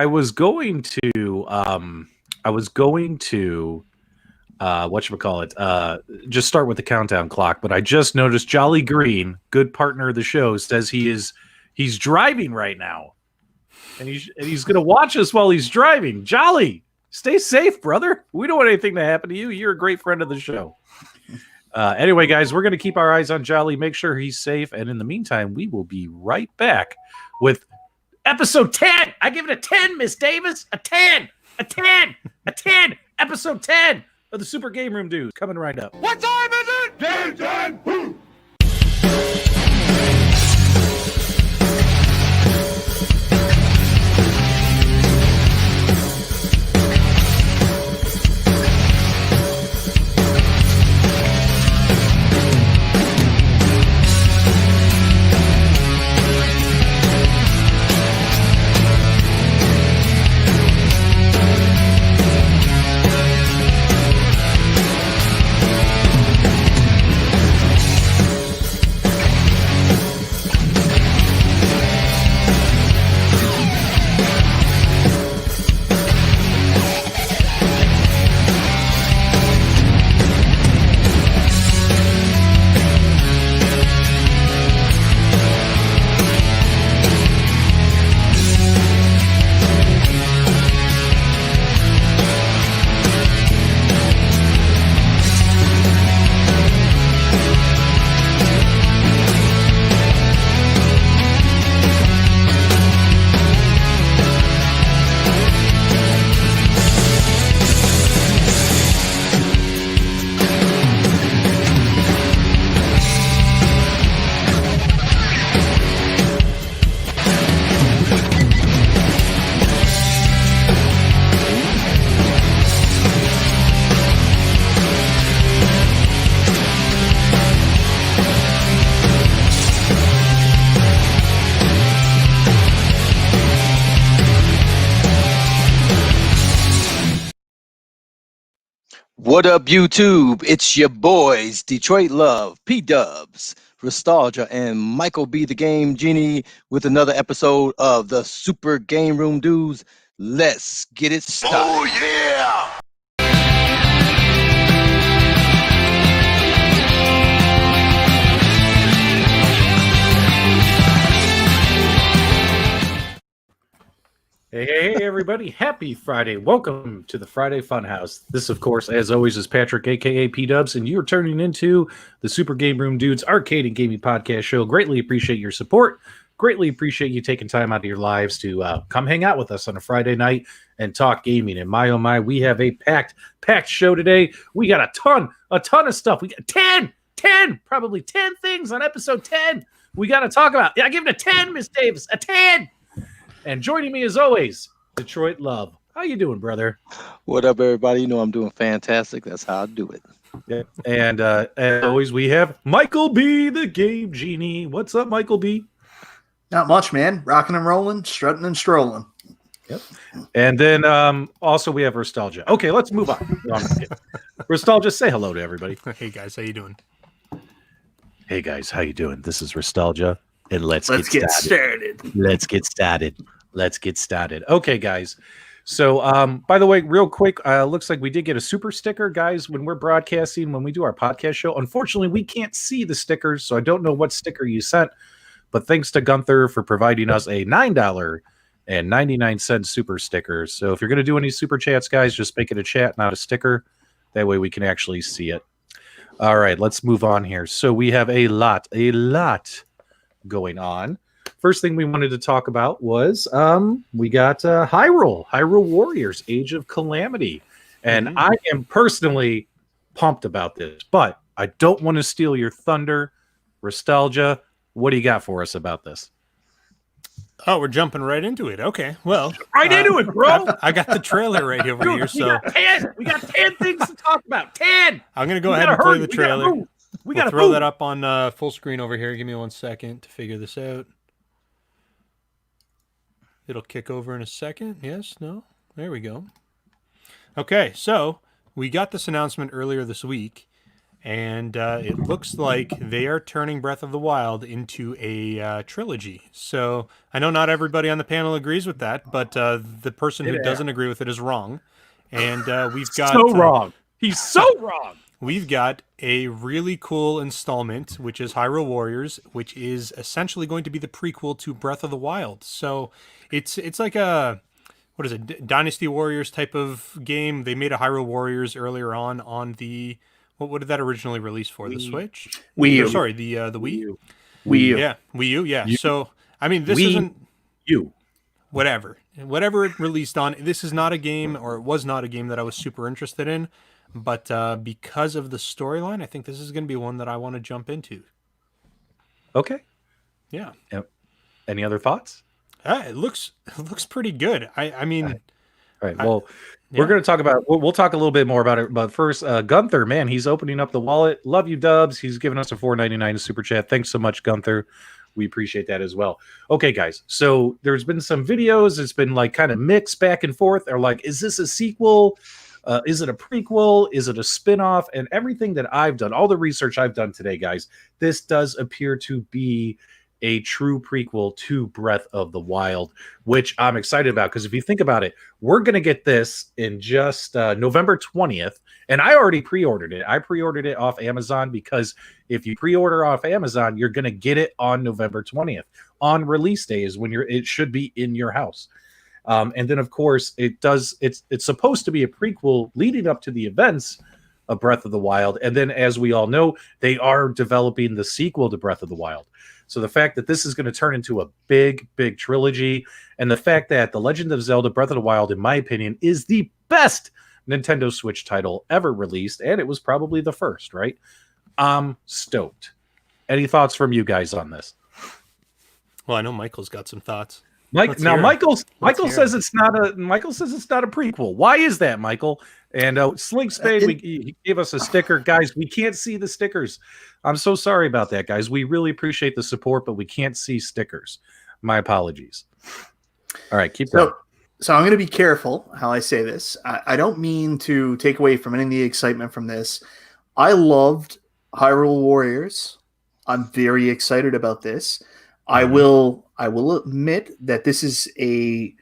I was going to just start with the countdown clock, but I just noticed Jolly Green, good partner of the show, says he's driving right now. And he's going to watch us while he's driving. Jolly, stay safe, brother. We don't want anything to happen to you. You're a great friend of the show. Anyway, guys, we're going to keep our eyes on Jolly, make sure he's safe, and in the meantime, we will be right back with episode 10. I give it a 10, Miss Davis. A 10. A 10. A 10. Episode 10 of the Super Game Room Dudes. Coming right up. What time is it? 10, 10, boom. What up, YouTube? It's your boys, Detroit Love, P-Dubs, Nostalgia, and Michael B. the Game Genie with another episode of the Super Game Room Dudes. Let's get it started. Oh, yeah! Hey, everybody. Happy Friday. Welcome to the Friday Funhouse. This, of course, as always, is Patrick, a.k.a. P-Dubs, and you're turning into the Super Game Room Dudes arcade and gaming podcast show. Greatly appreciate your support. Greatly appreciate you taking time out of your lives to come hang out with us on a Friday night and talk gaming. And my, oh my, we have a packed show today. We got a ton of stuff. We got 10, probably 10 things on episode 10 we got to talk about. Yeah, I give it a 10, Miss Davis, a 10. And joining me as always, Detroit Love. How you doing, brother? What up, everybody? You know I'm doing fantastic. That's how I do it. Yeah. And as always, we have Michael B. the Game Genie. What's up, Michael B? Not much, man. Rocking and rolling, strutting and strolling. Yep. And then also we have Nostalgia. Okay, let's move on. Nostalgia, say hello to everybody. Hey guys, how you doing? Hey guys, how you doing? This is Nostalgia, and let's get started. Let's get started. Okay, guys. So, by the way, real quick, looks like we did get a super sticker, guys, when we're broadcasting, when we do our podcast show. Unfortunately, we can't see the stickers, so I don't know what sticker you sent. But thanks to Gunther for providing us a $9.99 super sticker. So if you're going to do any super chats, guys, just make it a chat, not a sticker. That way we can actually see it. All right, let's move on here. So we have a lot going on. First thing we wanted to talk about was we got Hyrule Warriors, Age of Calamity. And I am personally pumped about this, but I don't want to steal your thunder. Nostalgia, what do you got for us about this? Oh, we're jumping right into it. Okay, well, into it, bro. I got the trailer right over here. So we got 10 things to talk about. 10. I'm gonna go ahead and play the trailer. We gotta throw that up on full screen over here. Give me 1 second to figure this out. It'll kick over in a second. Yes, no, there we go. Okay, so we got this announcement earlier this week, and it looks like they are turning Breath of the Wild into a trilogy. So I know not everybody on the panel agrees with that, but the person who doesn't agree with it is wrong. And we've got So wrong. He's so wrong. We've got a really cool installment, which is Hyrule Warriors, which is essentially going to be the prequel to Breath of the Wild. So it's like a, what is it, Dynasty Warriors type of game. They made a Hyrule Warriors earlier on the, what did that originally release for? The Switch? Wii U. Or, sorry, the Wii? Wii U. Yeah, Wii U, yeah. So, I mean, this isn't... Whatever it released on, this is not a game, or it was not a game that I was super interested in. But because of the storyline, I think this is going to be one that I want to jump into. Okay. Yeah. Yep. Any other thoughts? It looks pretty good. I mean... All right. Well, we're going to talk about... We'll talk a little bit more about it. But first, Gunther, man, he's opening up the wallet. Love you, Dubs. He's giving us a $4.99 super chat. Thanks so much, Gunther. We appreciate that as well. Okay, guys. So there's been some videos. It's been like kind of mixed back and forth. They're like, is this a sequel? Is it a prequel? Is it a spinoff? And everything that I've done, all the research I've done today, guys, this does appear to be a true prequel to Breath of the Wild, which I'm excited about. Because if you think about it, we're going to get this in just November 20th. And I already pre-ordered it. I pre-ordered it off Amazon because if you pre-order off Amazon, you're going to get it on November 20th. On release day is when it should be in your house. And then, of course, it's supposed to be a prequel leading up to the events of Breath of the Wild. And then, as we all know, they are developing the sequel to Breath of the Wild. So the fact that this is going to turn into a big, big trilogy, and the fact that The Legend of Zelda Breath of the Wild, in my opinion, is the best Nintendo Switch title ever released, and it was probably the first, right? I'm stoked. Any thoughts from you guys on this? Well, I know Michael's got some thoughts. Michael says it's not a prequel. Why is that, Michael? And Slink Spade, he gave us a sticker. Guys, we can't see the stickers. I'm so sorry about that, guys. We really appreciate the support, but we can't see stickers. My apologies. All right, keep going. So I'm going to be careful how I say this. I don't mean to take away from any of the excitement from this. I loved Hyrule Warriors. I'm very excited about this. I will admit that this is a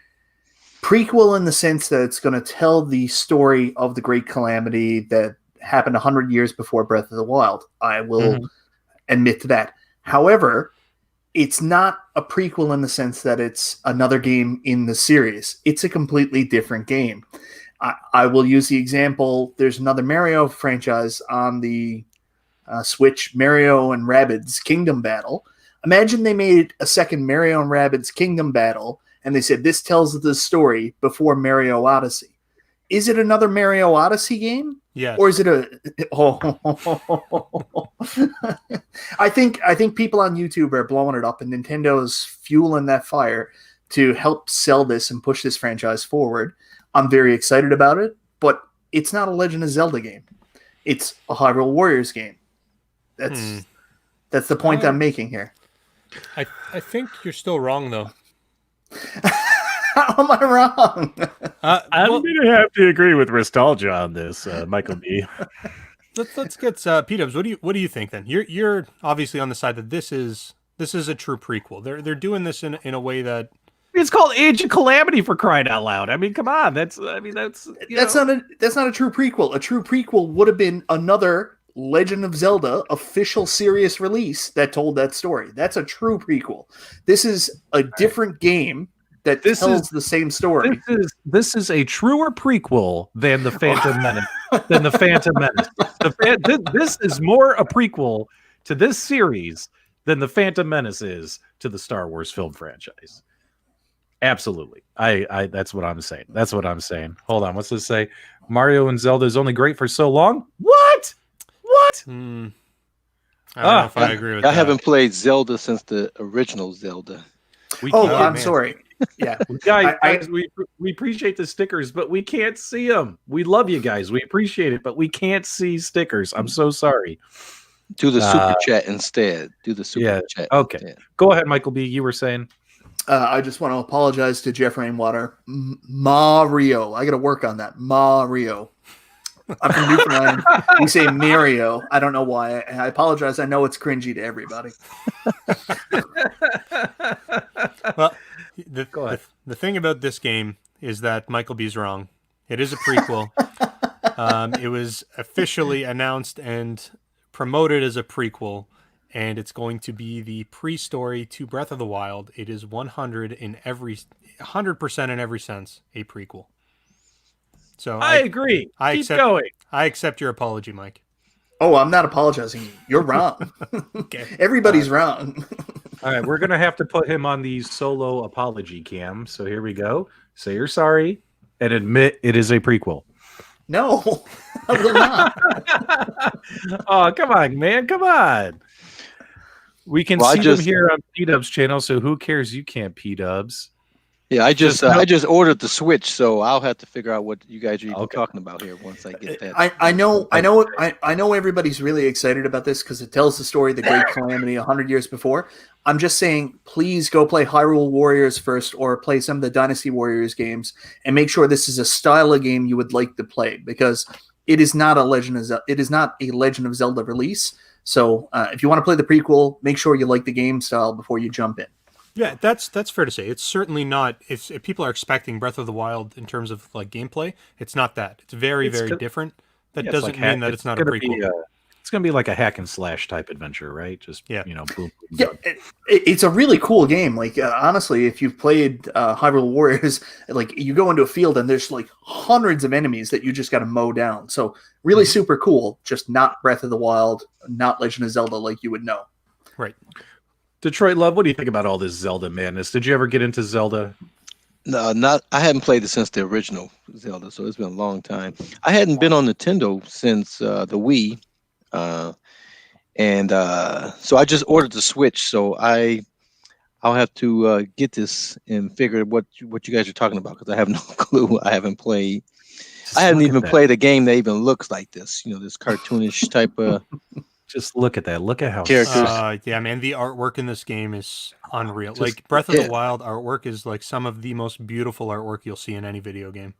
prequel in the sense that it's going to tell the story of the Great Calamity that happened 100 years before Breath of the Wild. I will admit to that. However, it's not a prequel in the sense that it's another game in the series. It's a completely different game. I will use the example. There's another Mario franchise on the Switch, Mario and Rabbids Kingdom Battle. Imagine they made a second Mario and Rabbids Kingdom Battle, and they said this tells the story before Mario Odyssey. Is it another Mario Odyssey game? Yes. Or is it a? I think people on YouTube are blowing it up, and Nintendo's fueling that fire to help sell this and push this franchise forward. I'm very excited about it, but it's not a Legend of Zelda game. It's a Hyrule Warriors game. That's the point I'm making here. I think you're still wrong, though. How am I wrong? I'm going to have to agree with Nostalgia on this, Michael B. Let's get Pcbs. What do you think then? You're obviously on the side that this is a true prequel. They're doing this in a way that it's called Age of Calamity, for crying out loud. I mean, come on. That's not a true prequel. A true prequel would have been another Legend of Zelda official serious release that told that story. That's a true prequel. This is a different game that tells the same story. This is a truer prequel than the Phantom Menace. This is more a prequel to this series than the Phantom Menace is to the Star Wars film franchise. Absolutely. I that's what I'm saying. That's what I'm saying. Hold on. What's this say? Mario and Zelda is only great for so long? What? I don't know if I agree with that. I haven't played Zelda since the original Zelda. I'm sorry. Yeah. Guys, we appreciate the stickers, but we can't see them. We love you guys. We appreciate it, but we can't see stickers. I'm so sorry. Do the super chat instead. Do the super chat. Okay. Instead. Go ahead, Michael B. You were saying? I just want to apologize to Jeff Rainwater. Mario. I got to work on that. Mario. I'm from Newfoundland. We say Mario. I don't know why. I apologize. I know it's cringy to everybody. Well, Go ahead. the thing about this game is that Michael B's wrong. It is a prequel. It was officially announced and promoted as a prequel, and it's going to be the pre-story to Breath of the Wild. It is 100% in every sense a prequel. So I agree. Keep going. I accept your apology, Mike. Oh, I'm not apologizing. You're wrong. Okay. Everybody's wrong. All right, we're going to have to put him on the solo apology cam. So here we go. Say you're sorry and admit it is a prequel. No, I will not. Oh, come on, man. Come on. We can see them here on P-Dub's channel, so who cares? You can't P-Dubs. Yeah, I just ordered the Switch, so I'll have to figure out what you guys are even talking about here once I get that. I know everybody's really excited about this because it tells the story of the Great Calamity 100 years before. I'm just saying, please go play Hyrule Warriors first, or play some of the Dynasty Warriors games, and make sure this is a style of game you would like to play, because it is not a Legend of Zelda release. So if you want to play the prequel, make sure you like the game style before you jump in. Yeah, that's fair to say. It's certainly not. If people are expecting Breath of the Wild in terms of like gameplay, it's not that. It's very different. That doesn't mean that it's not a prequel. It's going to be like a hack and slash type adventure, right? Just boom. Yeah, it's a really cool game. Like honestly, if you've played Hyrule Warriors, like you go into a field and there's like hundreds of enemies that you just got to mow down. So really super cool. Just not Breath of the Wild, not Legend of Zelda like you would know. Right. Detroit Love, what do you think about all this Zelda madness? Did you ever get into Zelda? No, not. I haven't played it since the original Zelda, so it's been a long time. I hadn't been on Nintendo since the Wii, so I just ordered the Switch. So I'll have to get this and figure what you guys are talking about, because I have no clue. I haven't played. I haven't even played a game that even looks like this. This cartoonish type of. Just look at that. Look at how characters. Yeah, man, the artwork in this game is unreal. Like Breath of the Wild artwork is like some of the most beautiful artwork you'll see in any video game.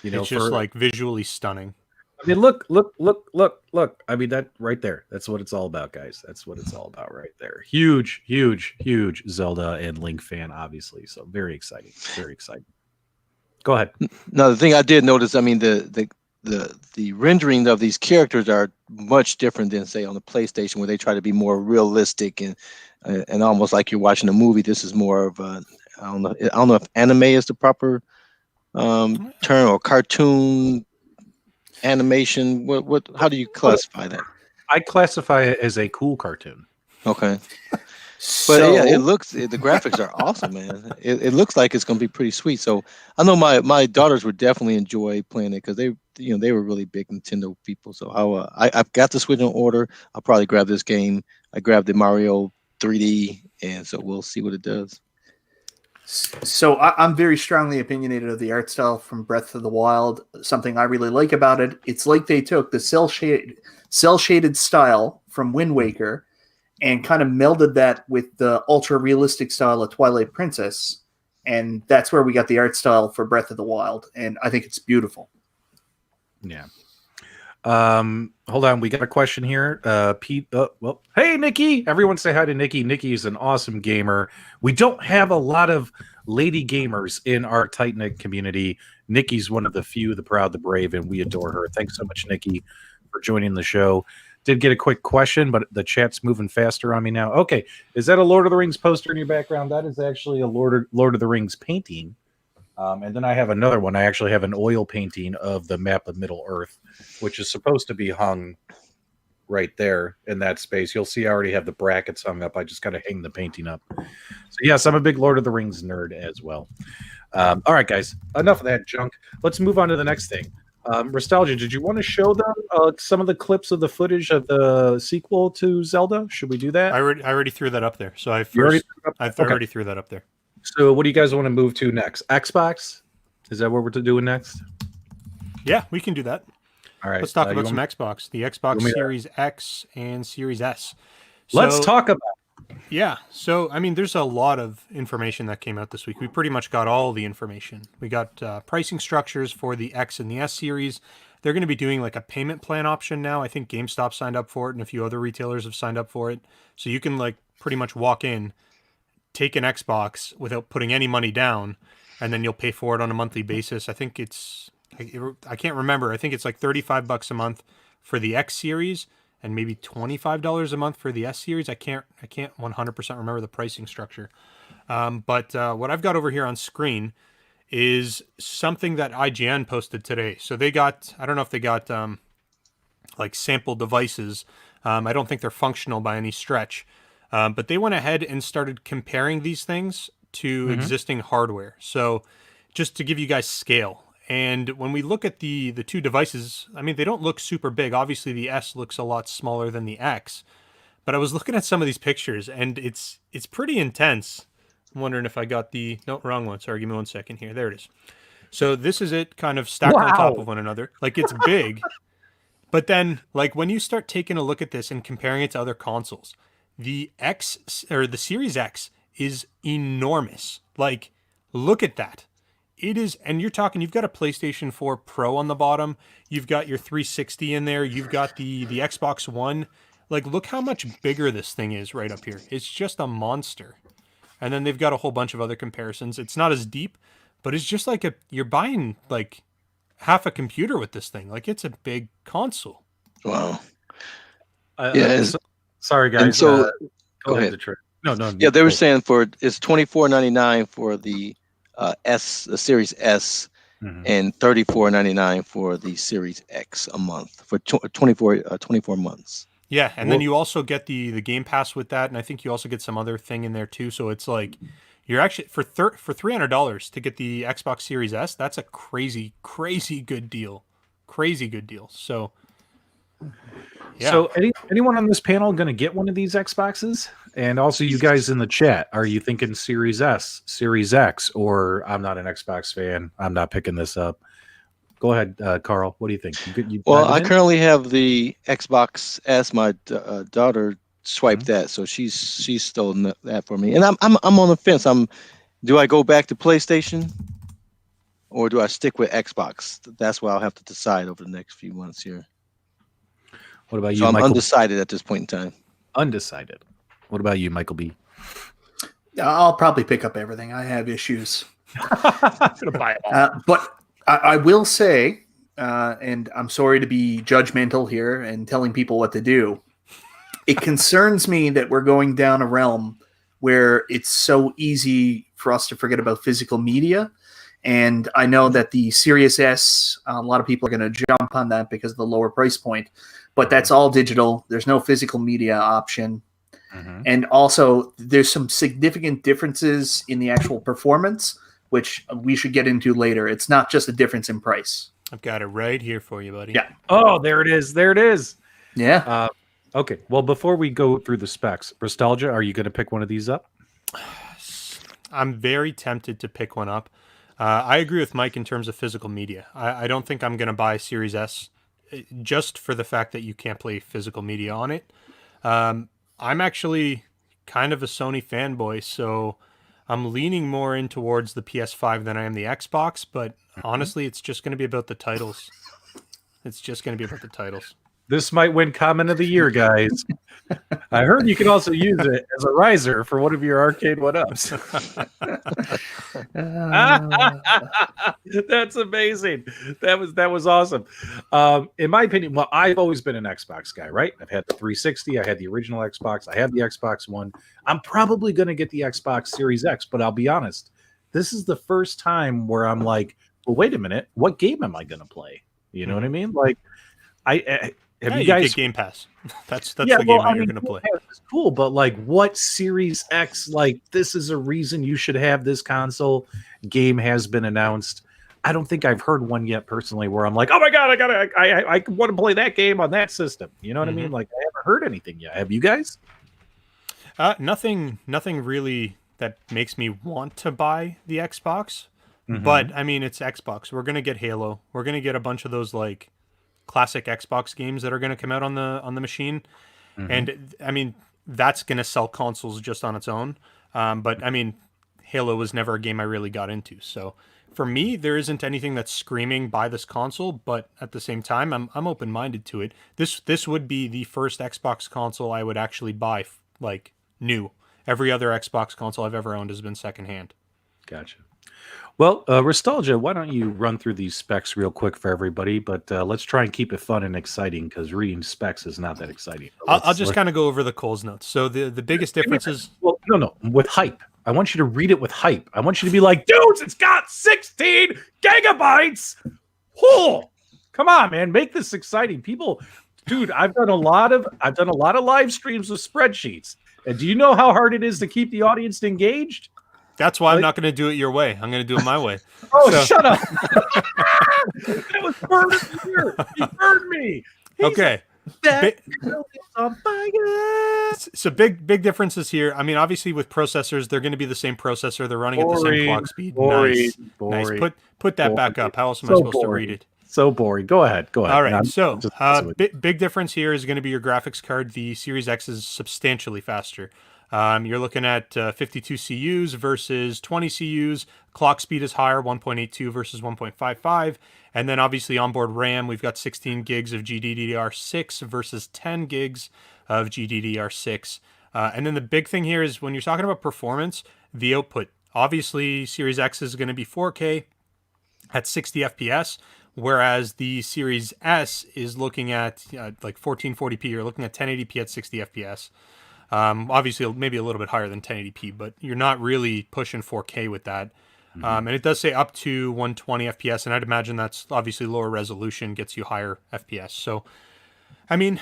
It's just like visually stunning. I mean, look. I mean, that right there. That's what it's all about, guys. That's what it's all about right there. Huge Zelda and Link fan, obviously. So very exciting. Very exciting. Go ahead. Now, the thing I did notice, I mean, the rendering of these characters are much different than, say, on the PlayStation, where they try to be more realistic and almost like you're watching a movie. This is more of a, I don't know if anime is the proper term, or cartoon animation. How do you classify that? I classify it as a cool cartoon. Okay. But yeah, the graphics are awesome, man. It looks like it's going to be pretty sweet. So I know my daughters would definitely enjoy playing it, because they were really big Nintendo people. So I've got the Switch on order. I'll probably grab this game. I grabbed the Mario 3D, and so we'll see what it does. So I'm very strongly opinionated of the art style from Breath of the Wild. Something I really like about it, it's like they took the cell shaded style from Wind Waker and kind of melded that with the ultra realistic style of Twilight Princess, and that's where we got the art style for Breath of the Wild, and I think it's beautiful. Yeah. Hold on, we got a question here. Pete. Hey, Nikki! Everyone say hi to Nikki. Nikki is an awesome gamer. We don't have a lot of lady gamers in our tight-knit community. Nikki's one of the few, the proud, the brave, and we adore her. Thanks so much, Nikki, for joining the show. Did get a quick question, but the chat's moving faster on me now. Okay, is that a Lord of the Rings poster in your background? That is actually a Lord of the Rings painting. And then I have another one. I actually have an oil painting of the map of Middle-earth, which is supposed to be hung right there in that space. You'll see I already have the brackets hung up. I just got to hang the painting up. So yes, I'm a big Lord of the Rings nerd as well. All right, guys, enough of that junk. Let's move on to the next thing. Nostalgia, did you want to show them some of the clips of the footage of the sequel to Zelda? Should we do that? I already threw that up there. So I already threw that up there. So what do you guys want to move to next? Xbox? Is that what we're doing next? Yeah, we can do that. All right. Let's talk about some Xbox. The Xbox Series X and Series S. Let's talk about it. Yeah. So, I mean, there's a lot of information that came out this week. We pretty much got all the information. We got pricing structures for the X and the S series. they're going to be doing like a payment plan option now. I think GameStop signed up for it and a few other retailers have signed up for it. So you can like pretty much walk in, take an Xbox without putting any money down, and then you'll pay for it on a monthly basis. I think I can't remember. I think it's like $35 a month for the X series and maybe $25 a month for the S series. I can't 100% remember the pricing structure. But what I've got over here on screen is something that IGN posted today. So they got, I don't know if they got like sample devices. I don't think they're functional by any stretch. But they went ahead and started comparing these things to existing hardware. So just to give you guys scale. And when we look at the two devices, I mean, they don't look super big. Obviously, the S looks a lot smaller than the X. But I was looking at some of these pictures, and it's pretty intense. I'm wondering if I got the... No, wrong one. Sorry, give me 1 second here. There it is. So this is it kind of stacked on top of one another. Like, it's big. But then, like, when you start taking a look at this and comparing it to other consoles, the X, or the Series X, is enormous. Like, look at that. It is, and you're talking, you've got a PlayStation 4 Pro on the bottom, you've got your 360 in there, you've got the Xbox One. Like, look how much bigger this thing is right up here. It's just a monster. And then they've got a whole bunch of other comparisons. It's not as deep, but it's just like you're buying like half a computer with this thing. Like, it's a big console. Wow. Sorry, guys. And so, go ahead. Detroit. No. Yeah, they were saying it's $24.99 for the the Series S, and $34.99 for the Series X a month for 24 months. Yeah, and then you also get the Game Pass with that, and I think you also get some other thing in there too. So it's like you're actually for $300 to get the Xbox Series S. That's a crazy good deal. Crazy good deal. So yeah. So anyone on this panel going to get one of these Xboxes? And also, you guys in the chat, are you thinking Series S, Series X, or I'm not an Xbox fan, I'm not picking this up? Go ahead, Carl. What do you think? Well, I currently have the Xbox S. My daughter swiped that, so she's stolen that for me. And I'm on the fence. Do I go back to PlayStation, or do I stick with Xbox? That's what I'll have to decide over the next few months here. What about you, so I'm Michael? undecided at this point in time. Undecided. What about you, Michael B? I'll probably pick up everything. I have issues. I'm going to buy it all. But I will say, and I'm sorry to be judgmental here and telling people what to do, it concerns me that we're going down a realm where it's so easy for us to forget about physical media. And I know that the Series S, a lot of people are going to jump on that because of the lower price point. But that's all digital. There's no physical media option. And also, there's some significant differences in the actual performance, which we should get into later. It's not just a difference in price. I've got it right here for you, buddy. Yeah. Oh, there it is. There it is. Yeah. Okay. Well, before we go through the specs, Nostalgia, are you going to pick one of these up? I'm very tempted to pick one up. I agree with Mike in terms of physical media. I don't think I'm going to buy Series S just for the fact that you can't play physical media on it. I'm actually kind of a Sony fanboy, so I'm leaning more in towards the PS5 than I am the Xbox, but honestly, it's just going to be about the titles. It's just going to be about the titles. This might win Comment of the Year, guys. I heard you can also use it as a riser for one of your Arcade1Ups. That's amazing. That was awesome. In my opinion, well, I've always been an Xbox guy, right? I've had the 360, I had the original Xbox, I have the Xbox One. I'm probably going to get the Xbox Series X, but I'll be honest, this is the first time where I'm like, well, wait a minute, what game am I going to play? You know what I mean? Like, have you guys get Game Pass? That's the game that you're going to play. It's cool, but like, what Series X? Like, this is a reason you should have this console. Game has been announced. I don't think I've heard one yet personally where I'm like, oh my god, I want to play that game on that system. You know what I mean? Like, I haven't heard anything yet. Have you guys? Nothing really that makes me want to buy the Xbox. But I mean, it's Xbox. We're gonna get Halo. We're gonna get a bunch of those like classic Xbox games that are going to come out on the machine. And I mean, that's going to sell consoles just on its own. But I mean, Halo was never a game I really got into. So for me, there isn't anything that's screaming buy this console, but at the same time, I'm open minded to it. This would be the first Xbox console I would actually buy like new. Every other Xbox console I've ever owned has been secondhand. Gotcha. Well, Nostalgia, why don't you run through these specs real quick for everybody? But let's try and keep it fun and exciting because reading specs is not that exciting. I'll just kind of go over the Coles notes. So the biggest difference is... Well, no, with hype. I want you to read it with hype. I want you to be like, dudes, it's got 16 gigabytes. Oh, come on, man, make this exciting. People, dude, I've done a lot of live streams with spreadsheets. And do you know how hard it is to keep the audience engaged? That's why I'm not going to do it your way. I'm going to do it my way. Shut up. That was burning here. He burned me. Okay. So big differences here. I mean, obviously with processors, they're going to be the same processor. They're running at the same clock speed. Nice. Put that back up. How else am I supposed to read it? So boring. Go ahead. All right. So big difference here is going to be your graphics card. The Series X is substantially faster. You're looking at 52 CUs versus 20 CUs. Clock speed is higher, 1.82 versus 1.55. And then obviously onboard RAM, we've got 16 gigs of GDDR6 versus 10 gigs of GDDR6. And then the big thing here is when you're talking about performance, the output. Obviously, Series X is going to be 4K at 60 FPS, whereas the Series S is looking at like 1440p. You're looking at 1080p at 60 FPS. Obviously, maybe a little bit higher than 1080p, but you're not really pushing 4K with that. And it does say up to 120 FPS, and I'd imagine that's obviously lower resolution, gets you higher FPS. So, I mean,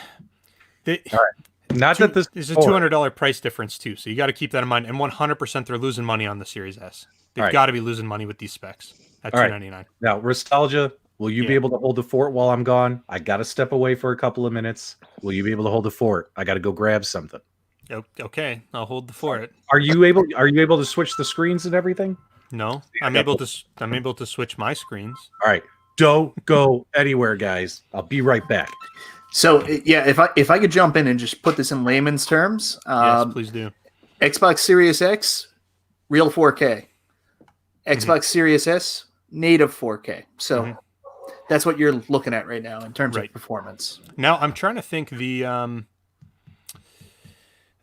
there's a $200 price difference too, so you got to keep that in mind. And 100% they're losing money on the Series S. They've got to be losing money with these specs at $299. Now, Nostalgia, will you be able to hold the fort while I'm gone? I got to step away for a couple of minutes. Will you be able to hold the fort? I got to go grab something. Okay, I'll hold the fort. Are you able to switch the screens and everything? No, I'm able to switch my screens. All right, don't go anywhere, guys. I'll be right back. So yeah, if I could jump in and just put this in layman's terms, yes, please do. Xbox Series X, real 4K. Xbox Series S, native 4K. So that's what you're looking at right now in terms of performance. Now I'm trying to think the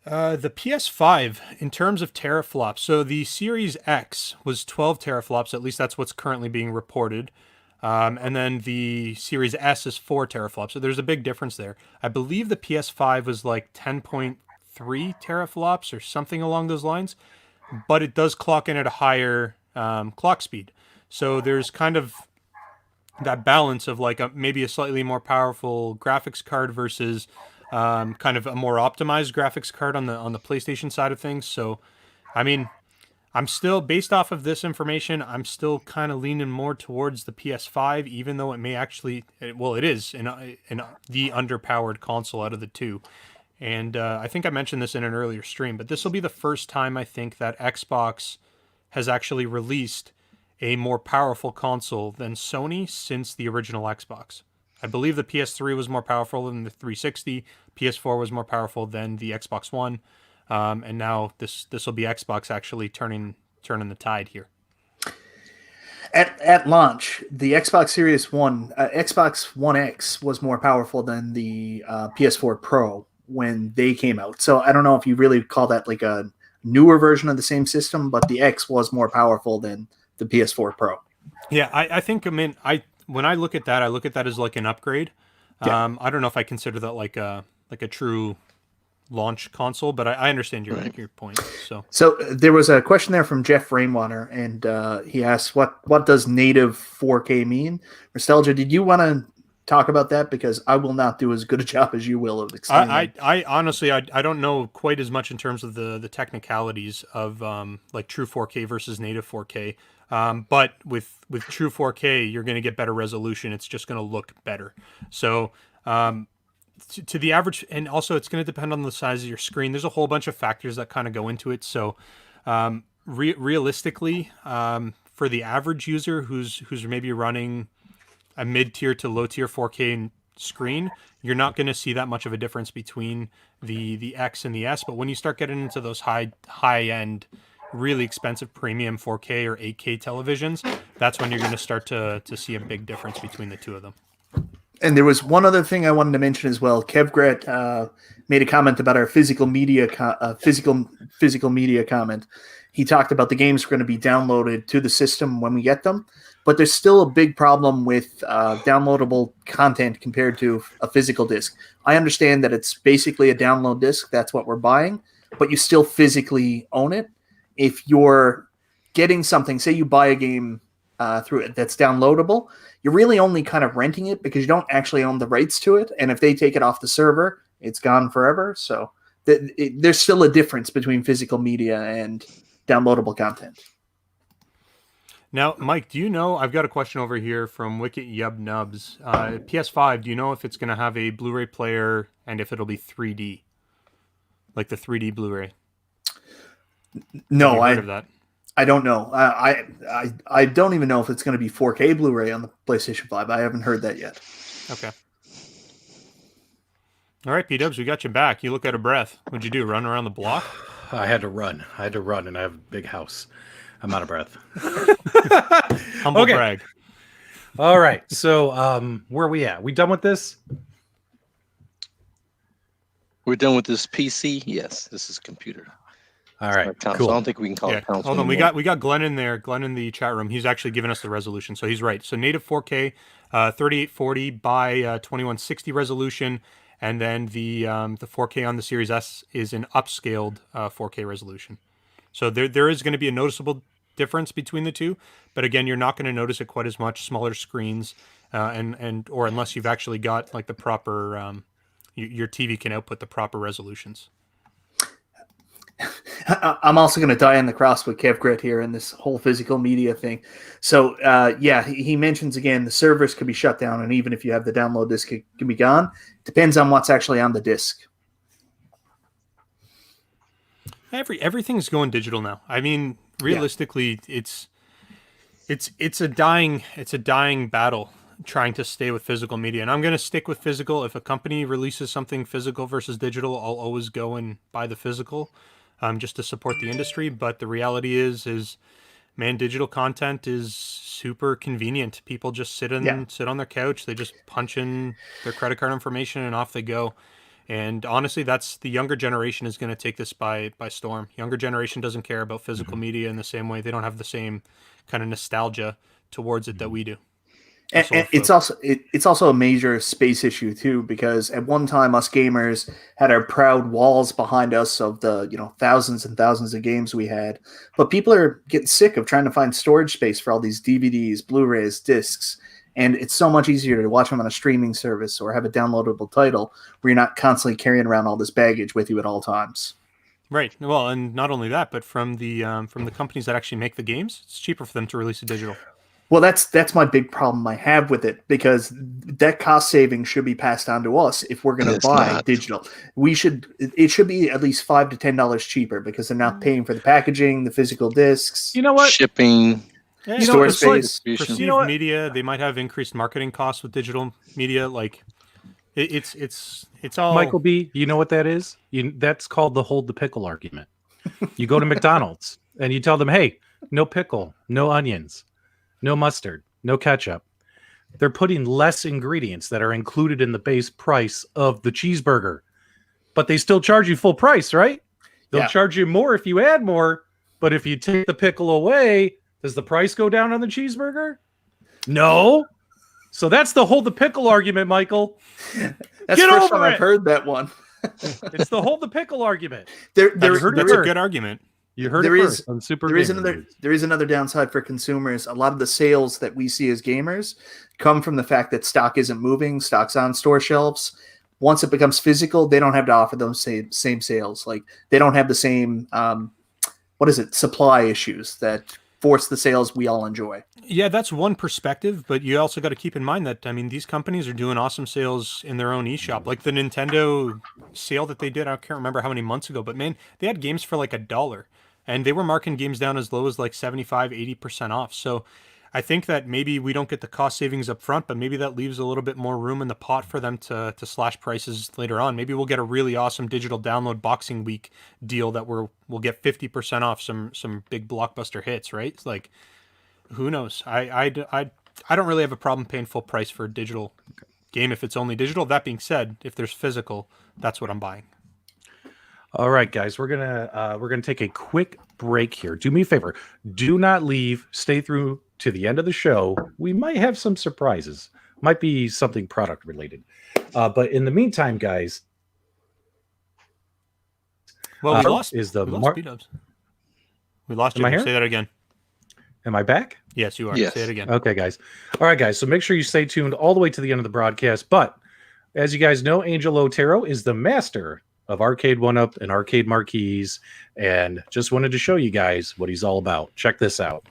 PS5 in terms of teraflops. So the Series X was 12 teraflops. At least that's what's currently being reported. And then the Series S is 4 teraflops. So there's a big difference there. I believe the PS5 was like 10.3 teraflops or something along those lines, but it does clock in at a higher clock speed. So there's kind of that balance of like maybe a slightly more powerful graphics card versus kind of a more optimized graphics card on the PlayStation side of things. So, I mean, I'm still, based off of this information, I'm still kind of leaning more towards the PS5, even though it may actually, it is the underpowered console out of the two. And I think I mentioned this in an earlier stream, but this will be the first time I think that Xbox has actually released a more powerful console than Sony since the original Xbox. I believe the PS3 was more powerful than the 360. PS4 was more powerful than the Xbox One. And now this will be Xbox actually turning the tide here. At launch, the Xbox Series Xbox One X was more powerful than the PS4 Pro when they came out. So I don't know if you really call that like a newer version of the same system, but the X was more powerful than the PS4 Pro. Yeah, I think, when I look at that, I look at that as like an upgrade. Yeah. I don't know if I consider that like a true launch console, but I understand your point. So there was a question there from Jeff Rainwater, and he asked, "What does native 4K mean?" Nostalgia, did you want to talk about that? Because I will not do as good a job as you will of explaining. I honestly I don't know quite as much in terms of the technicalities of like true 4K versus native 4K. But with true 4K, you're going to get better resolution. It's just going to look better. So to the average, and also it's going to depend on the size of your screen. There's a whole bunch of factors that kind of go into it. So realistically, for the average user who's maybe running a mid-tier to low-tier 4K screen, you're not going to see that much of a difference between the X and the S. But when you start getting into those high-end really expensive premium 4K or 8K televisions, that's when you're going to start to see a big difference between the two of them. And there was one other thing I wanted to mention as well. Kevgret made a comment about our physical media comment. He talked about the games are going to be downloaded to the system when we get them, but there's still a big problem with downloadable content compared to a physical disc. I understand that it's basically a download disc. That's what we're buying, but you still physically own it. If you're getting something, say you buy a game through it that's downloadable, you're really only kind of renting it because you don't actually own the rights to it. And if they take it off the server, it's gone forever. So there's still a difference between physical media and downloadable content. Now, Mike, do you know, I've got a question over here from Wicket Yub Nubs. PS5, do you know if it's going to have a Blu-ray player and if it'll be 3D? Like the 3D Blu-ray? No, Have you heard of that? I don't know. I don't even know if it's going to be 4K Blu-ray on the PlayStation 5. I haven't heard that yet. Okay. All right, P-Dubs, we got you back. You look out of breath. What'd you do, run around the block? I had to run, and I have a big house. I'm out of breath. Humble brag. All right, so where are we at? We done with this? We're done with this PC. Yes, this is computer. All right, cool. cool. So I don't think we can call it console. Hold on, we got Glenn in there. Glenn in the chat room. He's actually giving us the resolution, so he's right. So native 4K, 3840 by 2160 resolution, and then the 4K on the Series S is an upscaled 4K resolution. So there is going to be a noticeable difference between the two, but again, you're not going to notice it quite as much. Smaller screens, or unless you've actually got like the proper, your TV can output the proper resolutions. I'm also going to die on the cross with Kevgrit here in this whole physical media thing. So, he mentions again, the servers could be shut down, and even if you have the download disk, it can be gone. Depends on what's actually on the disk. Everything's going digital now. I mean, realistically, it's a dying battle trying to stay with physical media, and I'm going to stick with physical. If a company releases something physical versus digital, I'll always go and buy the physical. Just to support the industry, but the reality is, man, digital content is super convenient. People just sit on their couch, they just punch in their credit card information, and off they go. And honestly, that's the younger generation is going to take this by storm. Younger generation doesn't care about physical media in the same way. They don't have the same kind of nostalgia towards it that we do. And it's also a major space issue too, because at one time us gamers had our proud walls behind us of the thousands and thousands of games we had, but people are getting sick of trying to find storage space for all these DVDs, Blu-rays, discs, and it's so much easier to watch them on a streaming service or have a downloadable title where you're not constantly carrying around all this baggage with you at all times. Right. Well, and not only that, but from the companies that actually make the games, it's cheaper for them to release a digital. Well, that's my big problem I have with it, because that cost saving should be passed on to us if we're going to buy digital. It should be at least $5 to $10 cheaper, because they're not paying for the packaging, the physical discs, shipping, store space. Perceived media, they might have increased marketing costs with digital media. Like it's all. Michael B, you know what that is? That's called the hold the pickle argument. You go to McDonald's and you tell them, hey, no pickle, no onions, no mustard, no ketchup. They're putting less ingredients that are included in the base price of the cheeseburger, but they still charge you full price, right? They'll charge you more if you add more, but if you take the pickle away, does the price go down on the cheeseburger? No. So that's the hold the pickle argument, Michael. That's the first time I've heard that one. It's the hold the pickle argument. That's a good argument. You heard it first on Super There is another downside for consumers. A lot of the sales that we see as gamers come from the fact that stock isn't moving, stock's on store shelves. Once it becomes physical, they don't have to offer those same sales. Like, they don't have the same supply issues that force the sales we all enjoy. Yeah, that's one perspective, but you also got to keep in mind that, I mean, these companies are doing awesome sales in their own eShop. Like the Nintendo sale that they did, I can't remember how many months ago, but man, they had games for like $1. And they were marking games down as low as like 75, 80% off. So I think that maybe we don't get the cost savings up front, but maybe that leaves a little bit more room in the pot for them to slash prices later on. Maybe we'll get a really awesome digital download Boxing Week deal that we'll get 50% off some big blockbuster hits, right? It's like, who knows? I don't really have a problem paying full price for a digital game if it's only digital. That being said, if there's physical, that's what I'm buying. All right, guys, we're gonna take a quick break here. Do me a favor, do not leave. Stay through to the end of the show. We might have some surprises. Might be something product related. But in the meantime, guys, well, we lost P-Dubs. We lost you. Am I here? Say that again. Am I back? Yes, you are. Yes. Say it again. Okay, guys. All right, guys. So make sure you stay tuned all the way to the end of the broadcast. But as you guys know, Angel Otero is the master of Arcade1Up and arcade marquees, and just wanted to show you guys what he's all about. Check this out.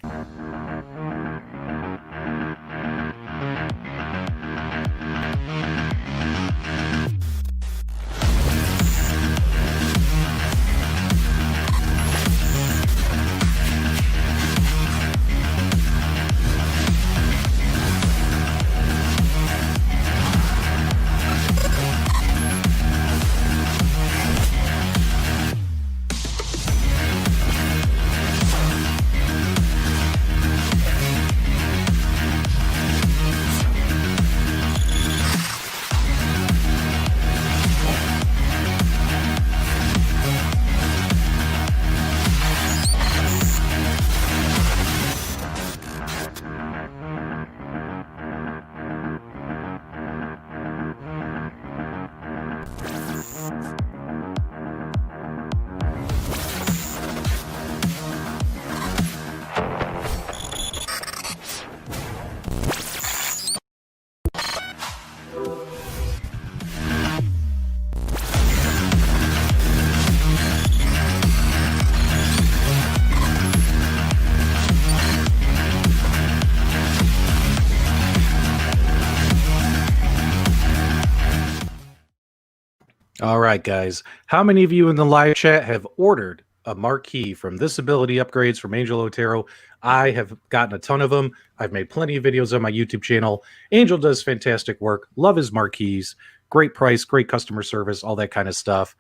All right, guys. How many of you in the live chat have ordered a marquee from This Ability Upgrades from Angel Otero? I have gotten a ton of them. I've made plenty of videos on my YouTube channel. Angel does fantastic work. Love his marquees. Great price, great customer service, all that kind of stuff.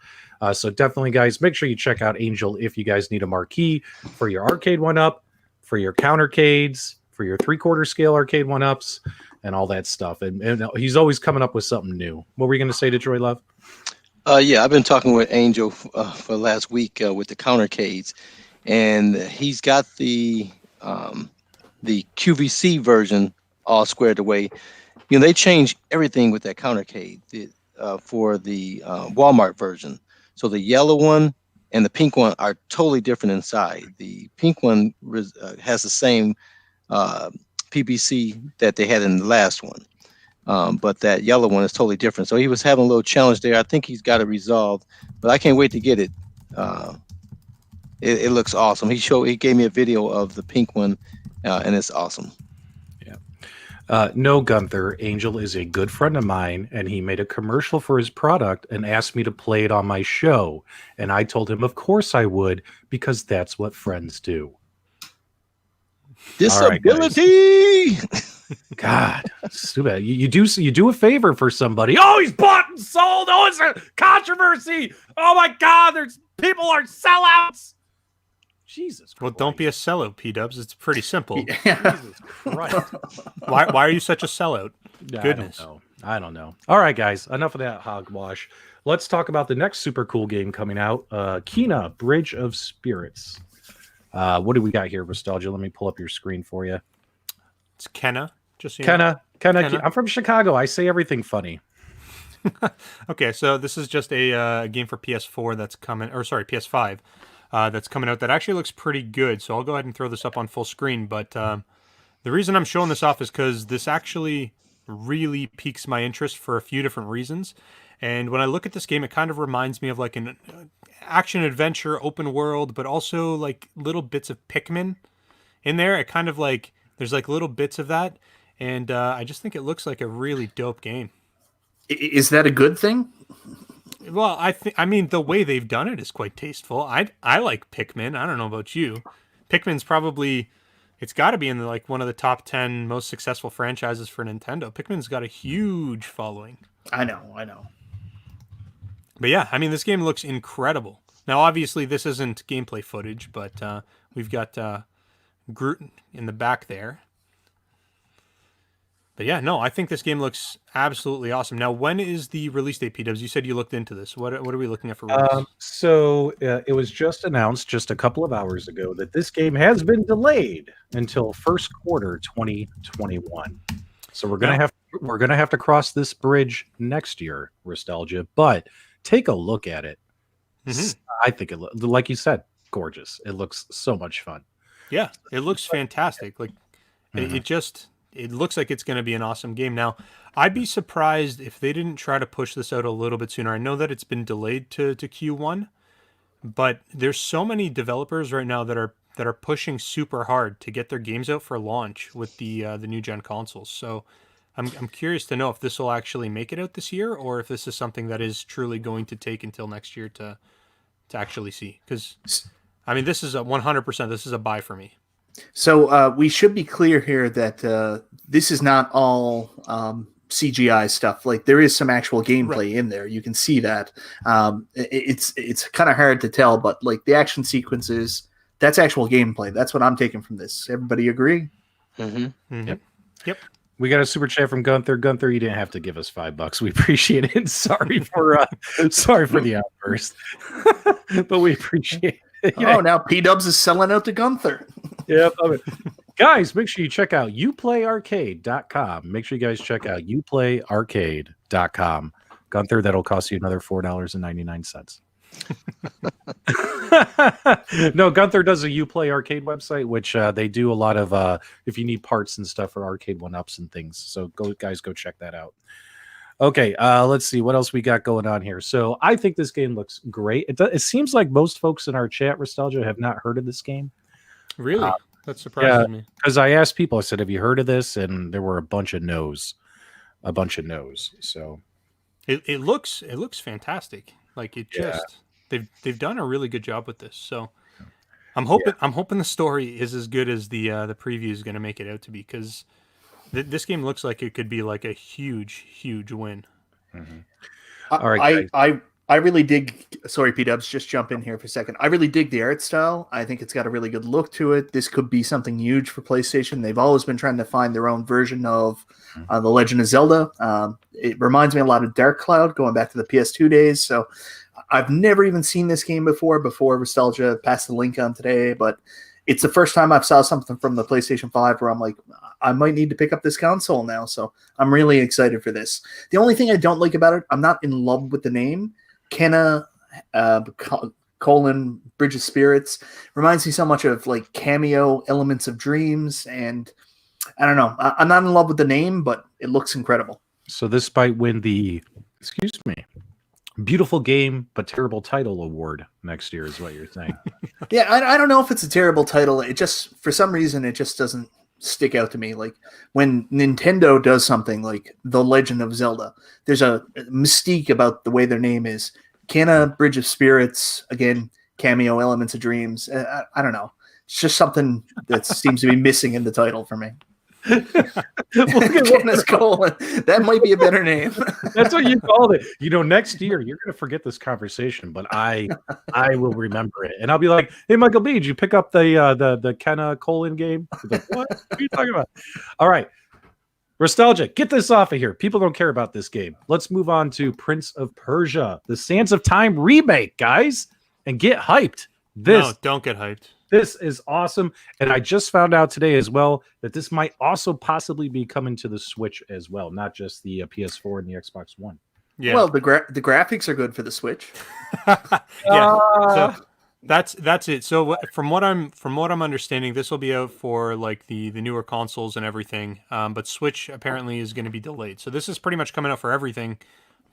So definitely, guys, make sure you check out Angel if you guys need a marquee for your Arcade1Up, for your countercades, for your 3/4 scale Arcade1Ups, and all that stuff. And he's always coming up with something new. What were you going to say, Detroit Love? Yeah, I've been talking with Angel for last week with the countercades, and he's got the QVC version all squared away. You know, they changed everything with that countercade for the Walmart version. So the yellow one and the pink one are totally different inside. The pink one has the same PBC that they had in the last one. But that yellow one is totally different. So he was having a little challenge there. I think he's got it resolved, but I can't wait to get it. It looks awesome. He gave me a video of the pink one, and it's awesome. Yeah. No, Gunther, Angel is a good friend of mine, and he made a commercial for his product and asked me to play it on my show. And I told him, of course I would, because that's what friends do. Disability. God, stupid. You do a favor for somebody. Oh, he's bought and sold. Oh, it's a controversy. Oh my God, people are sellouts. Jesus Christ. Well, don't be a sellout, P-Dubs. It's pretty simple. Yeah. Jesus Christ. Why are you such a sellout? Goodness. I don't know. All right, guys, enough of that hogwash. Let's talk about the next super cool game coming out, Kina, Bridge of Spirits. What do we got here, Nostalgia? Let me pull up your screen for you. It's Kina. Just so Kina. I'm from Chicago. I say everything funny. Okay, so this is just a game for PS4 that's coming, or sorry, PS5 that's coming out that actually looks pretty good. So I'll go ahead and throw this up on full screen. But the reason I'm showing this off is because this actually really piques my interest for a few different reasons. And when I look at this game, it kind of reminds me of like an action adventure, open world, but also like little bits of Pikmin in there. It kind of like there's like little bits of that. And I just think it looks like a really dope game. Is that a good thing? Well, I mean, the way they've done it is quite tasteful. I like Pikmin. I don't know about you. Pikmin's probably, it's got to be in like one of the top 10 most successful franchises for Nintendo. Pikmin's got a huge following. I know. But yeah, I mean, this game looks incredible. Now, obviously, this isn't gameplay footage, but we've got Groot in the back there. But yeah, no, I think this game looks absolutely awesome. Now, when is the release date, P-Dubs? You said you looked into this. What are we looking at for release? It was just announced just a couple of hours ago that this game has been delayed until first quarter 2021. So we're gonna have to cross this bridge next year, Nostalgia. But take a look at it. Mhm. I think like you said, gorgeous. It looks so much fun. Yeah, it looks fantastic. Like Mhm. it looks like it's going to be an awesome game. Now, I'd be surprised if they didn't try to push this out a little bit sooner. I know that it's been delayed to Q1, but there's so many developers right now that are pushing super hard to get their games out for launch with the new gen consoles. So I'm curious to know if this will actually make it out this year, or if this is something that is truly going to take until next year to actually see. Because I mean, this is a 100%. This is a buy for me. So we should be clear here that this is not all CGI stuff. Like there is some actual gameplay in there. You can see that. It's kind of hard to tell, but like the action sequences, that's actual gameplay. That's what I'm taking from this. Everybody agree? Mm-hmm. Yep. We got a super chat from Gunther. Gunther, you didn't have to give us $5. We appreciate it. Sorry for the outburst, but we appreciate it. Oh, now P-Dubs is selling out to Gunther. Yep. Guys, make sure you check out uplayarcade.com. Make sure you guys check out uplayarcade.com. Gunther, that'll cost you another $4.99. No, Gunther does a Uplay Arcade website, which they do a lot of if you need parts and stuff for Arcade1Ups and things. So go check that out. Okay, let's see what else we got going on here. So I think this game looks great. It seems like most folks in our chat, Nostalgia, have not heard of this game. Really? That surprises me. Because I asked people, I said, have you heard of this? And there were a bunch of no's. So it looks fantastic. Like it just they've done a really good job with this. So I'm hoping the story is as good as the preview is going to make it out to be, because this game looks like it could be like a huge win. Mm-hmm. All right, I really dig. Sorry, P-Dubs, just jump in here for a second. I really dig the art style. I think it's got a really good look to it. This could be something huge for PlayStation. They've always been trying to find their own version of The Legend of Zelda. It reminds me a lot of Dark Cloud, going back to the PS2 days. So I've never even seen this game before Nostalgia passed the link on today, but it's the first time I've saw something from the PlayStation 5 where I'm like, I might need to pick up this console now. So I'm really excited for this. The only thing I don't like about it, I'm not in love with the name. Kina, Bridge of Spirits reminds me so much of like Cameo, Elements of Dreams, and I don't know. I'm not in love with the name, but it looks incredible. So this might win the beautiful game but terrible title award next year, is what you're saying. Yeah, I don't know if it's a terrible title. It just, for some reason, it just doesn't stick out to me. Like when Nintendo does something like The Legend of Zelda, there's a mystique about the way their name is. Kina, Bridge of Spirits, again, Cameo, Elements of Dreams. I don't know. It's just something that seems to be missing in the title for me. Kina's Colon. That might be a better name. That's what you called it. Next year you're going to forget this conversation, but I will remember it, and I'll be like, "Hey, Michael B, did you pick up the Kina Colon game?" Like, what are you talking about? All right, Nostalgia, get this off of here. People don't care about this game. Let's move on to Prince of Persia: The Sands of Time remake, guys, and get hyped. No, don't get hyped. This is awesome. And I just found out today as well that this might also possibly be coming to the Switch as well, not just the PS4 and the Xbox One. Yeah. Well, the graphics are good for the Switch. So that's it. So from what I'm understanding, this will be out for like the newer consoles and everything. But Switch apparently is going to be delayed. So this is pretty much coming out for everything,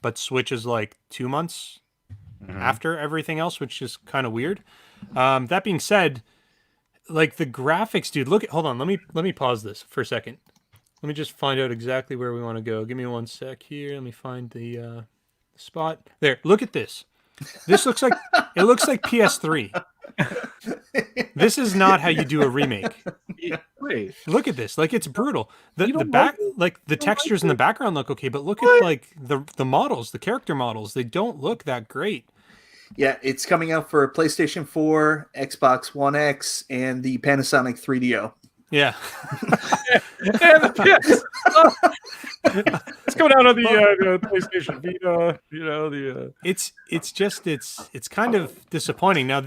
but Switch is like 2 months after everything else, which is kind of weird. That being said, like the graphics, dude, hold on. Let me pause this for a second. Let me just find out exactly where we want to go. Give me 1 sec here. Let me find the spot. There, look at this. This looks like PS3. This is not how you do a remake. Wait, Look at this. Like, it's brutal. The You the don't back, like it? like the You don't like textures in the it? background look okay, but look What? at like the models, the character models. They don't look that great. Yeah, it's coming out for PlayStation 4, Xbox One X, and the Panasonic 3DO. Yeah. And yes. It's coming out on the PlayStation Vita. You know the. It's kind of disappointing. Now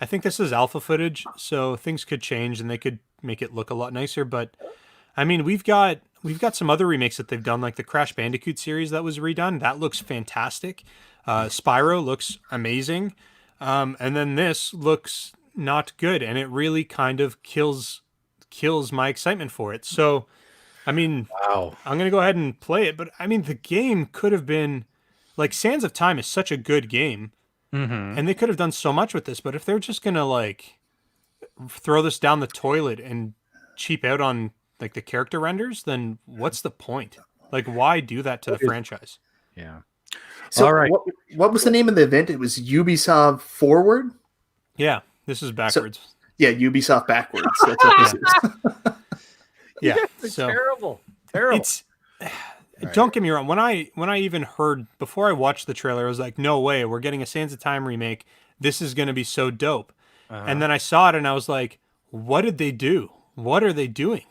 I think this is alpha footage, so things could change and they could make it look a lot nicer. But I mean, we've got some other remakes that they've done, like the Crash Bandicoot series that was redone. That looks fantastic. Spyro looks amazing, and then this looks not good, and it really kind of kills my excitement for it. So, I mean, Wow. I'm gonna go ahead and play it, but I mean, the game could have been like Sands of Time is such a good game. Mm-hmm. And they could have done so much with this, but if they're just gonna like throw this down the toilet and cheap out on like the character renders, then what's the point? Like, why do that to the franchise? Yeah. So All right. what was the name of the event? It was Ubisoft Forward? Yeah, this is backwards. Yeah, Ubisoft Backwards. That's what this is. yeah, It's so terrible. Terrible. it's. Don't get me wrong. When I even heard before I watched the trailer, I was like, "No way, we're getting a Sands of Time remake. This is going to be so dope." And then I saw it, and I was like, "What did they do? What are they doing?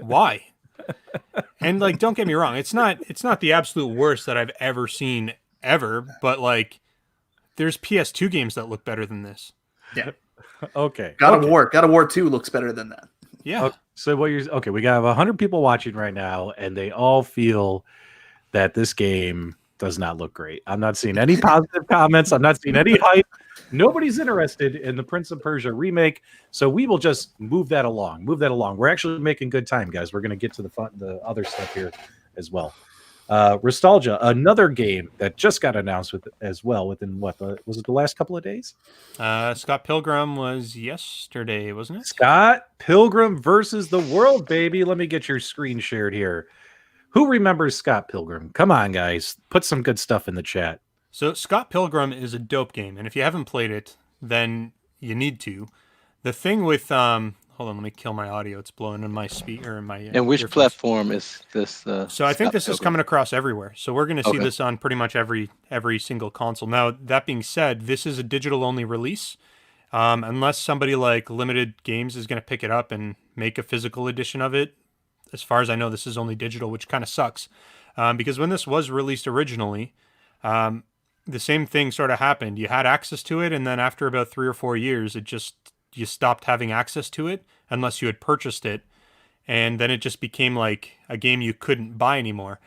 Why?" And like, don't get me wrong, it's not the absolute worst that I've ever seen ever, but like, there's PS2 games that look better than this. Yeah. Okay. God of War 2 looks better than that. Yeah. Okay. So what you're okay? We got 100 people watching right now, and they all feel that this game does not look great. I'm not seeing any positive comments. I'm not seeing any hype. Nobody's interested in the Prince of Persia remake, so we will just move that along. We're actually making good time, guys. We're going to get to the other stuff here as well. Nostalgia, another game that just got announced within was it the last couple of days? Scott Pilgrim was yesterday, wasn't it? Scott Pilgrim versus the world, baby. Let me get your screen shared here. Who remembers Scott Pilgrim? Come on, guys. Put some good stuff in the chat. So Scott Pilgrim is a dope game, and if you haven't played it, then you need to. The thing with hold on, let me kill my audio. It's blowing in my speaker and my And which earphones. platform is this? So I think this is coming across everywhere. So we're going to see this on pretty much every single console. Now, that being said, this is a digital only release. Unless somebody like Limited Games is going to pick it up and make a physical edition of it. As far as I know, this is only digital, which kind of sucks. Because when this was released originally, the same thing sort of happened. You had access to it, and then after about 3 or 4 years, you stopped having access to it unless you had purchased it. And then it just became like a game you couldn't buy anymore.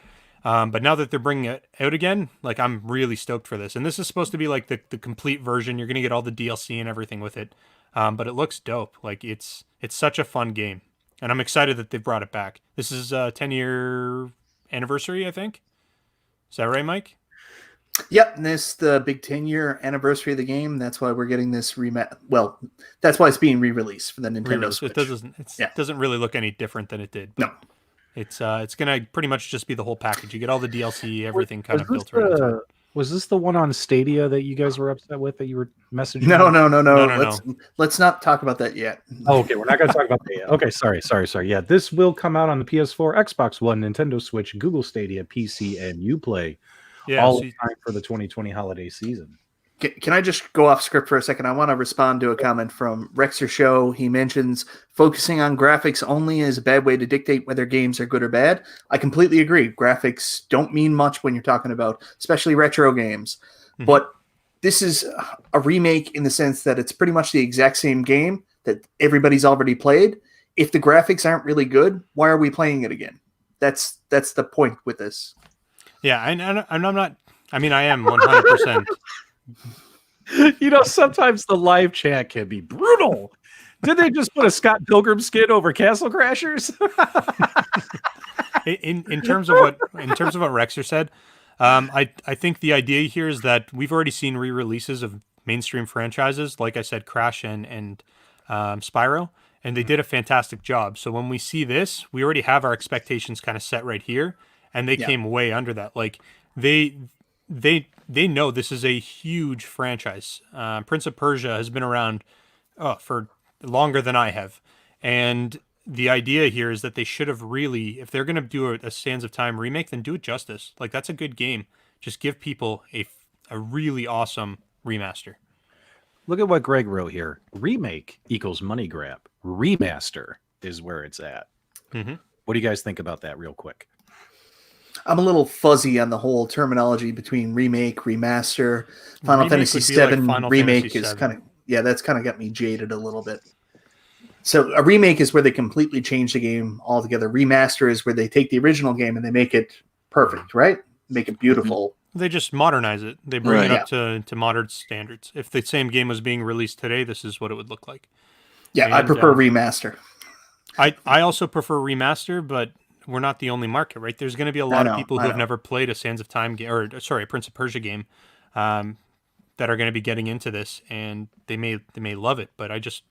But now that they're bringing it out again, like, I'm really stoked for this. And this is supposed to be like the complete version. You're going to get all the DLC and everything with it. But it looks dope. Like, it's such a fun game. And I'm excited that they brought it back. This is a 10-year anniversary, I think. Is that right, Mike? Yep, and this the big 10-year anniversary of the game. That's why we're getting this Well, that's why it's being re-released for the Nintendo Switch. It doesn't really look any different than it did. No. It's gonna pretty much just be the whole package. You get all the DLC, everything kind of built right into it. Was this the one on Stadia that you guys were upset with that you were messaging? No. Let's not talk about that yet. Oh, okay, we're not going to talk about that yet. Okay, sorry. Yeah, this will come out on the PS4, Xbox One, Nintendo Switch, Google Stadia, PC, and Uplay. Yeah, all in time for the 2020 holiday season. Can I just go off script for a second? I want to respond to a comment from Rexer Show. He mentions focusing on graphics only is a bad way to dictate whether games are good or bad. I completely agree. Graphics don't mean much when you're talking about, especially retro games. Mm-hmm. But this is a remake in the sense that it's pretty much the exact same game that everybody's already played. If the graphics aren't really good, why are we playing it again? That's the point with this. Yeah, and I'm not. I mean, I am 100%. You know, sometimes the live chat can be brutal. Did they just put a Scott Pilgrim skin over Castle Crashers? in terms of what Rexer said, I think the idea here is that we've already seen re-releases of mainstream franchises, like I said, Crash and Spyro, and they did a fantastic job. So when we see this, we already have our expectations kind of set right here, and they came way under that. Like they they know this is a huge franchise. Prince of Persia has been around for longer than I have. And the idea here is that they should have really, if they're going to do a Sands of Time remake, then do it justice. Like, that's a good game. Just give people a really awesome remaster. Look at what Greg wrote here. Remake equals money grab. Remaster is where it's at. Mm-hmm. What do you guys think about that real quick? I'm a little fuzzy on the whole terminology between remake, remaster. Final Remake Fantasy would be like VII Final remake Fantasy is VII. kind of, yeah, that's kind of got me jaded a little bit. So a remake is where they completely change the game altogether. Remaster is where they take the original game and they make it perfect, right? Make it beautiful. They just modernize it. They bring Right. it up to modern standards. If the same game was being released today, this is what it would look like. Yeah, I And, prefer remaster. I also prefer remaster, but we're not the only market, right? There's going to be a lot of people who have never played a Sands of Time game, or sorry, a Prince of Persia game, that are going to be getting into this, and they may love it. But I just,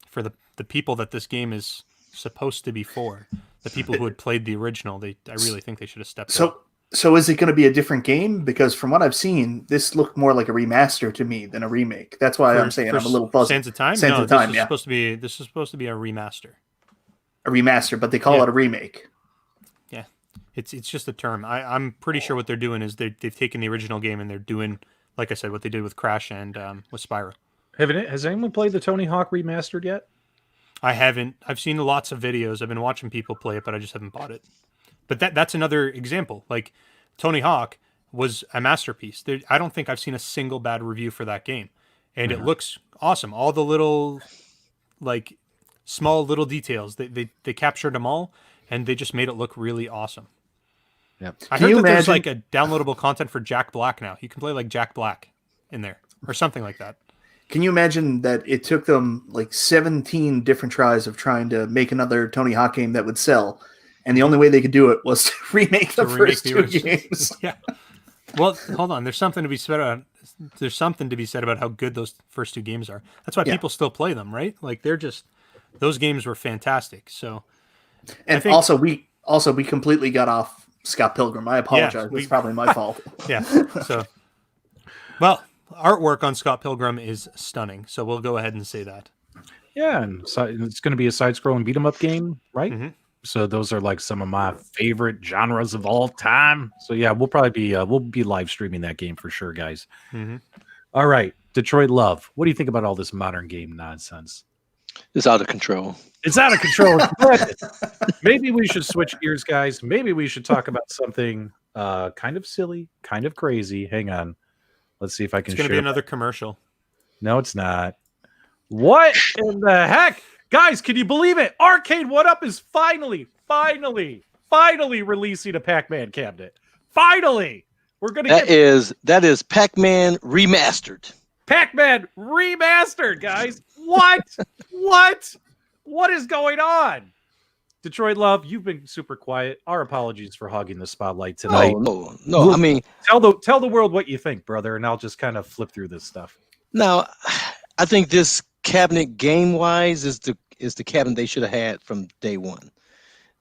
for the people that this game is supposed to be for, the people who had played the original, I really think they should have stepped up. So is it going to be a different game? Because from what I've seen, this looked more like a remaster to me than a remake. That's why I'm saying I'm a little fuzzy. Sands of Time? Sands No, of Time, this is yeah. supposed to be a remaster. A remaster, but they call it a remake. Yeah, it's just a term. I'm pretty sure what they're doing is they've taken the original game and they're doing, like I said, what they did with Crash and with Spyro. Has anyone played the Tony Hawk Remastered yet? I haven't. I've seen lots of videos. I've been watching people play it, but I just haven't bought it. But that's another example. Like, Tony Hawk was a masterpiece. I don't think I've seen a single bad review for that game. And it looks awesome. All the little, like, small little details, they captured them all, and they just made it look really awesome. Yeah. I Can heard you that there's imagine- like a downloadable content for Jack Black now. You can play like Jack Black in there or something like that. Can you imagine that it took them like 17 different tries of trying to make another Tony Hawk game that would sell, and the only way they could do it was to remake the first two games? Yeah. Well, hold on. There's something to be said about how good those first two games are. That's why people still play them, right? Like, those games were fantastic. So, And also we completely got off Scott Pilgrim. I apologize. It's probably my fault. yeah. So, well, artwork on Scott Pilgrim is stunning. So we'll go ahead and say that. Yeah, and it's going to be a side-scrolling beat-em-up game, right? Mhm. So those are like some of my favorite genres of all time. So yeah, we'll probably be we'll be live streaming that game for sure, guys. Mm-hmm. All right, Detroit Love. What do you think about all this modern game nonsense? It's out of control. It's out of control. Maybe we should switch gears, guys. Maybe we should talk about something kind of silly, kind of crazy. Hang on. Let's see if I can It's going to share. be another commercial. No, it's not. What in the heck? Guys, can you believe it? Arcade1Up is finally releasing a Pac-Man cabinet. Finally! We're going to get That is Pac-Man Remastered. Pac-Man Remastered, guys. What? What is going on? Detroit Love, you've been super quiet. Our apologies for hogging the spotlight tonight. No. I mean, Tell the world what you think, brother, and I'll just kind of flip through this stuff. now, I think this cabinet game-wise is the cabinet they should have had from day one.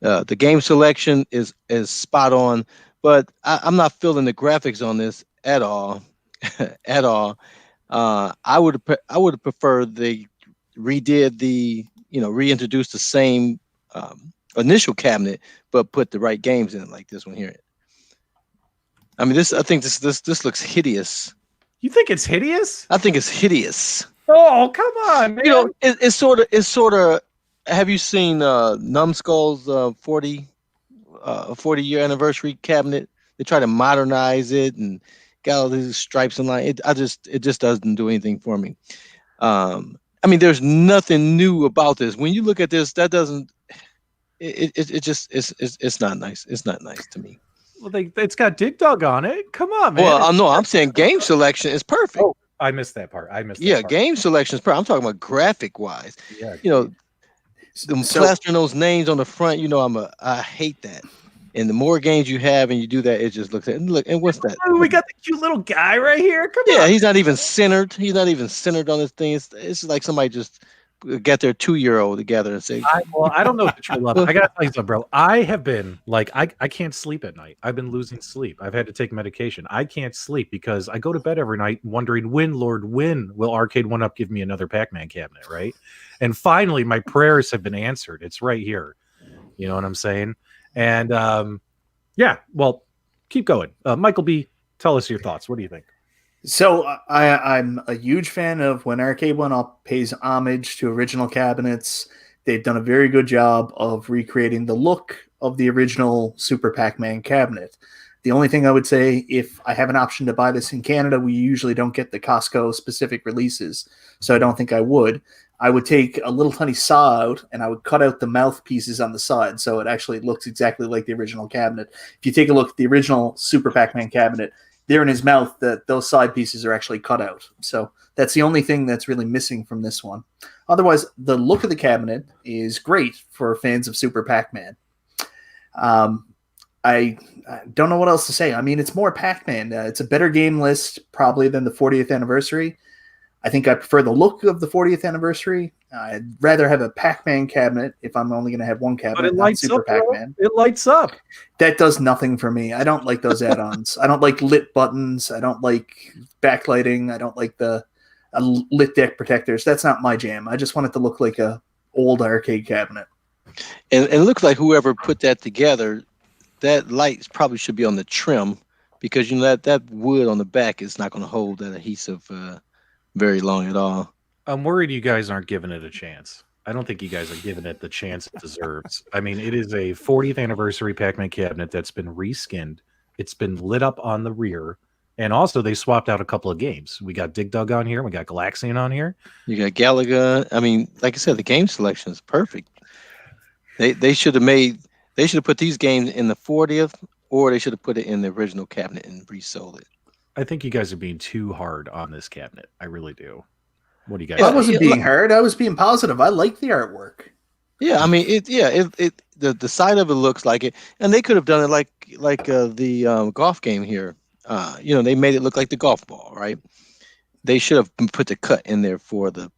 The game selection is spot on, but I'm not feeling the graphics on this at all. At all. I would have preferred they reintroduced the same initial cabinet, but put the right games in it, like this one here. I mean, I think this looks hideous. You think it's hideous? I think it's hideous. Oh, come on, man. You know, it's sort of. Have you seen Numbskull's 40-year anniversary cabinet? They try to modernize it and got all these stripes and lines. It just doesn't do anything for me. I mean, there's nothing new about this. When you look at this, that doesn't. It's not nice. It's not nice to me. Well, it's got Dig Dug on it. Come on, man. Well, no, I'm saying game selection is perfect. Oh, I missed that part. Yeah, game selection is perfect. I'm talking about graphic wise. Yeah. You know, them plastering those names on the front. You know, I hate that. And the more games you have and you do that, it just looks at look. And what's that? Oh, we got the cute little guy right here. Come on. Yeah, he's not even centered. He's not even centered on this thing. It's like somebody just get their 2-year-old together and say, I don't know what you love. I gotta tell you something, bro. I have been like, I can't sleep at night. I've been losing sleep. I've had to take medication. I can't sleep because I go to bed every night wondering when will Arcade1Up give me another Pac-Man cabinet, right? And finally, my prayers have been answered. It's right here. You know what I'm saying? And yeah, well, keep going. Michael B, tell us your thoughts. What do you think? So I'm a huge fan of when Arcade1Up pays homage to original cabinets. They've done a very good job of recreating the look of the original Super Pac-Man cabinet. The only thing I would say, if I have an option to buy this in Canada, we usually don't get the Costco specific releases, so I don't think I would. I would take a little tiny saw out and I would cut out the mouthpieces on the side so it actually looks exactly like the original cabinet. If you take a look at the original Super Pac-Man cabinet, there in his mouth, those side pieces are actually cut out. So that's the only thing that's really missing from this one. Otherwise, the look of the cabinet is great for fans of Super Pac-Man. I don't know what else to say. I mean, it's more Pac-Man. It's a better game list probably than the 40th anniversary. I think I prefer the look of the 40th anniversary. I'd rather have a Pac-Man cabinet if I'm only going to have one cabinet. But it lights Super up, Pac-Man. It lights up. That does nothing for me. I don't like those add-ons. I don't like lit buttons. I don't like backlighting. I don't like the lit deck protectors. That's not my jam. I just want it to look like a old arcade cabinet. and it looks like whoever put that together, that light probably should be on the trim, because you know that wood on the back is not going to hold that adhesive very long at all. I'm worried you guys aren't giving it a chance. I don't think you guys are giving it the chance it deserves. I mean, it is a 40th anniversary Pac-Man cabinet that's been reskinned. It's been lit up on the rear. And also, they swapped out a couple of games. We got Dig Dug on here. We got Galaxian on here. You got Galaga. I mean, like I said, the game selection is perfect. They should have put these games in the 40th, or they should have put it in the original cabinet and resold it. I think you guys are being too hard on this cabinet. I really do. What do you guys I think? wasn't being hard. I was being positive. I like the artwork. Yeah, I mean, the side of it looks like it, and they could have done it like the golf game here. They made it look like the golf ball, right? They should have put the cut in there for the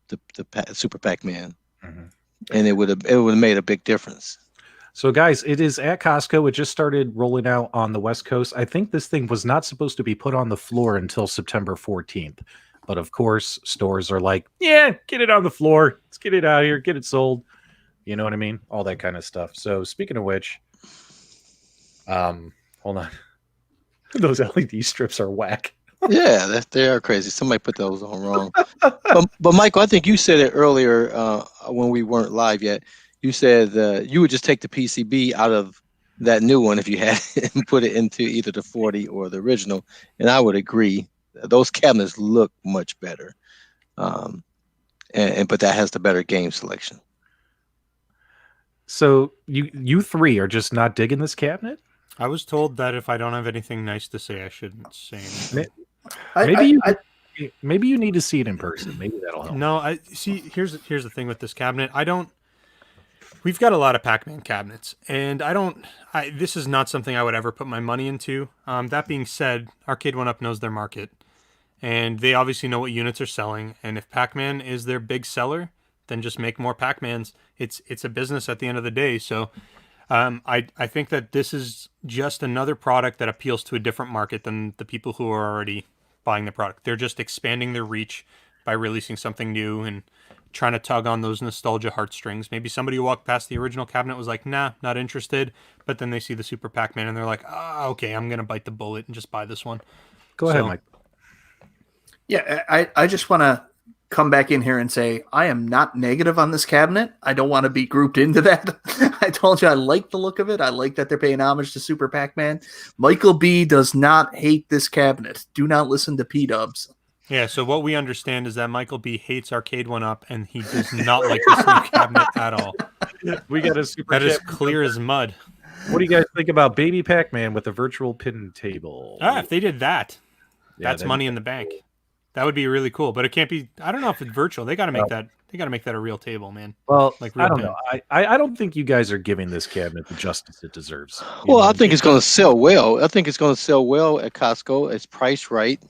Super Pac-Man, and it would have made a big difference. So, guys, it is at Costco. It just started rolling out on the West Coast. I think this thing was not supposed to be put on the floor until September 14th. But, of course, stores are like, yeah, get it on the floor. Let's get it out here. Get it sold. You know what I mean? All that kind of stuff. So, speaking of which, hold on. Those LED strips are whack. Yeah, they are crazy. Somebody put those on wrong. but Michael, I think you said it earlier when we weren't live yet. You said you would just take the PCB out of that new one if you had it and put it into either the 40 or the original. And I would agree. Those cabinets look much better. But that has the better game selection. So you three are just not digging this cabinet? I was told that if I don't have anything nice to say, I shouldn't say Maybe anything. maybe you need to see it in person. Maybe that'll help. No, I see. Here's the thing with this cabinet. We've got a lot of Pac-Man cabinets, and this is not something I would ever put my money into. That being said, Arcade1Up knows their market, and they obviously know what units are selling. And if Pac-Man is their big seller, then just make more Pac-Mans. It's a business at the end of the day. So I think that this is just another product that appeals to a different market than the people who are already buying the product. They're just expanding their reach by releasing something new and trying to tug on those nostalgia heartstrings. Maybe somebody who walked past the original cabinet was like, nah, not interested. But then they see the Super Pac-Man and they're like, okay, I'm going to bite the bullet and just buy this one. Go ahead, Mike. Yeah, I just want to come back in here and say I am not negative on this cabinet. I don't want to be grouped into that. I told you I like the look of it. I like that they're paying homage to Super Pac-Man. Michael B does not hate this cabinet. Do not listen to P-dubs. Yeah, so what we understand is that Michael B hates Arcade1Up, and he does not like this new cabinet at all. We got a super. That is clear as mud. What do you guys think about Baby Pac-Man with a virtual pin table? If they did that, that's money in the bank. That would be really cool. But it can't be. I don't know if it's virtual. They got to make that. They got to make that a real table, man. Well, like I don't know. I don't think you guys are giving this cabinet the justice it deserves. Well, I think it's going to sell well. I think it's going to sell well at Costco. It's priced right.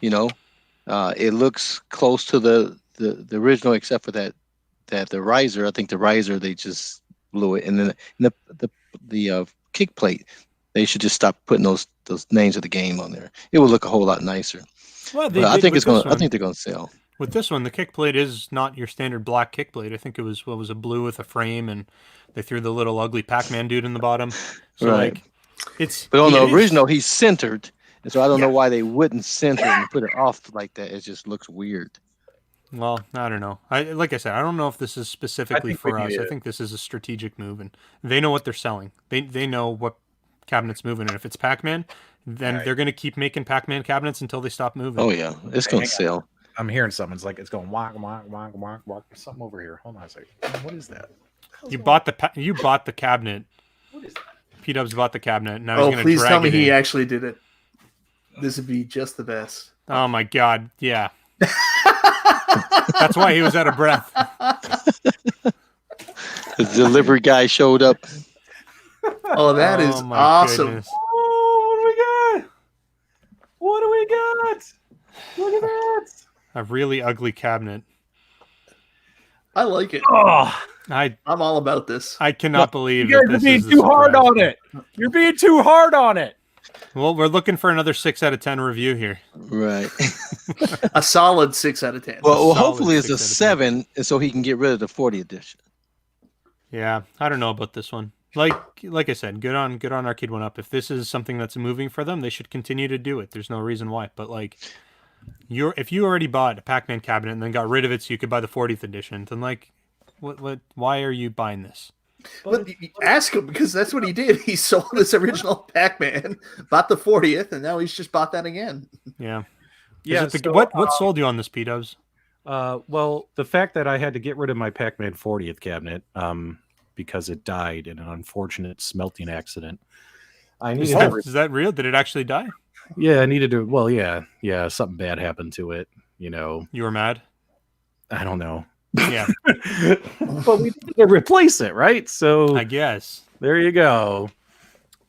It looks close to the original, except for that that. The riser, I think the riser they just blew it, and then the kick plate, they should just stop putting those names of the game on there. It would look a whole lot nicer. Well, But I think I think they're gonna sell. With this one, the kick plate is not your standard black kick plate. I think it was a blue with a frame, and they threw the little ugly Pac-Man dude in the bottom. So Right. like, it's. But on it the is- original, he's centered, and so I don't know why they wouldn't center and put it off like that. It just looks weird. Well, I don't know. Like I said, I don't know if this is specifically think we for us. need I it. think this is a strategic move, and they know what they're selling. They know what cabinets moving, and if it's Pac-Man, then they're going to keep making Pac-Man cabinets until they stop moving. Oh yeah, it's gonna Hang on. sell. I'm hearing something. It's like it's going walk, walk, walk, walk, walk. There's something over here. Hold on a second. What is that? You bought the cabinet. What is that? P-Dubs bought the cabinet. Now he's Oh, going to please drag tell me it he in. actually did it. This would be just the best. Oh my God! Yeah. That's why he was out of breath. The delivery guy showed up. Oh, that is Oh, my awesome. goodness. Oh, what do we got? What do we got? Look at that. A really ugly cabinet. I like it. Oh, I'm all about this. I cannot believe you that guys are this being is the too hard surprise. on it. You're being too hard on it. Well, we're looking for another 6 out of 10 review here. Right. A solid 6 out of 10. Well, solid hopefully it's a 6 out of 7, and so he can get rid of the 40 edition. Yeah, I don't know about this one. Like I said, good on Arcade1Up. If this is something that's moving for them, they should continue to do it. There's no reason why. But like, if you already bought a Pac-Man cabinet and then got rid of it so you could buy the 40th edition, then like, what? Why are you buying this? But ask him, because that's what he did. He sold his original Pac-Man, bought the 40th, and now he's just bought that again. Yeah. Yeah. Is it so, what sold you on this, P-Dubs? well, the fact that I had to get rid of my Pac-Man 40th cabinet, because it died in an unfortunate smelting accident. I needed to Is that real? Did it actually die? Yeah, I needed to. Well, yeah, something bad happened to it. You know, You were mad? I don't know, Yeah, but we needed to replace it, right? So I guess. there you go.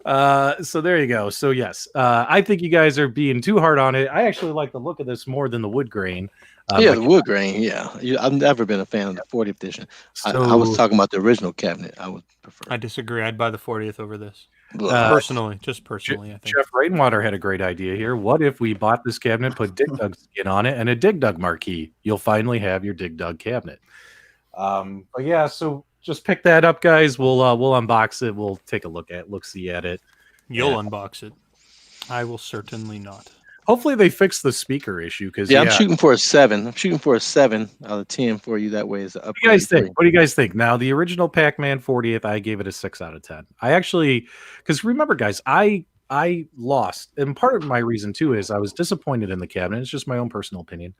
So yes, I think you guys are being too hard on it. I actually like the look of this more than the wood grain. Yeah, but- the wood grain. Yeah, I've never been a fan of the 40th edition. I was So- talking about the original cabinet. I would prefer. I disagree. I'd buy the 40th over this. Ugh. Just personally, I think. Jeff Rainwater had a great idea here. What if we bought this cabinet, put Dig Dug skin on it, and a Dig Dug marquee? You'll finally have your Dig Dug cabinet. But yeah, so just pick that up, guys. We'll unbox it. We'll take a look see at it. You'll Yeah. unbox it. I will certainly not. Hopefully they fix the speaker issue because Yeah, I'm shooting for a 7. I'm shooting for a 7 out of 10 for you. That way, is What do you guys think? What do you guys think? Now, the original Pac-Man 40th, I gave it a 6 out of 10. I actually, because remember, guys, I lost, and part of my reason too is I was disappointed in the cabinet. It's just my own personal opinion,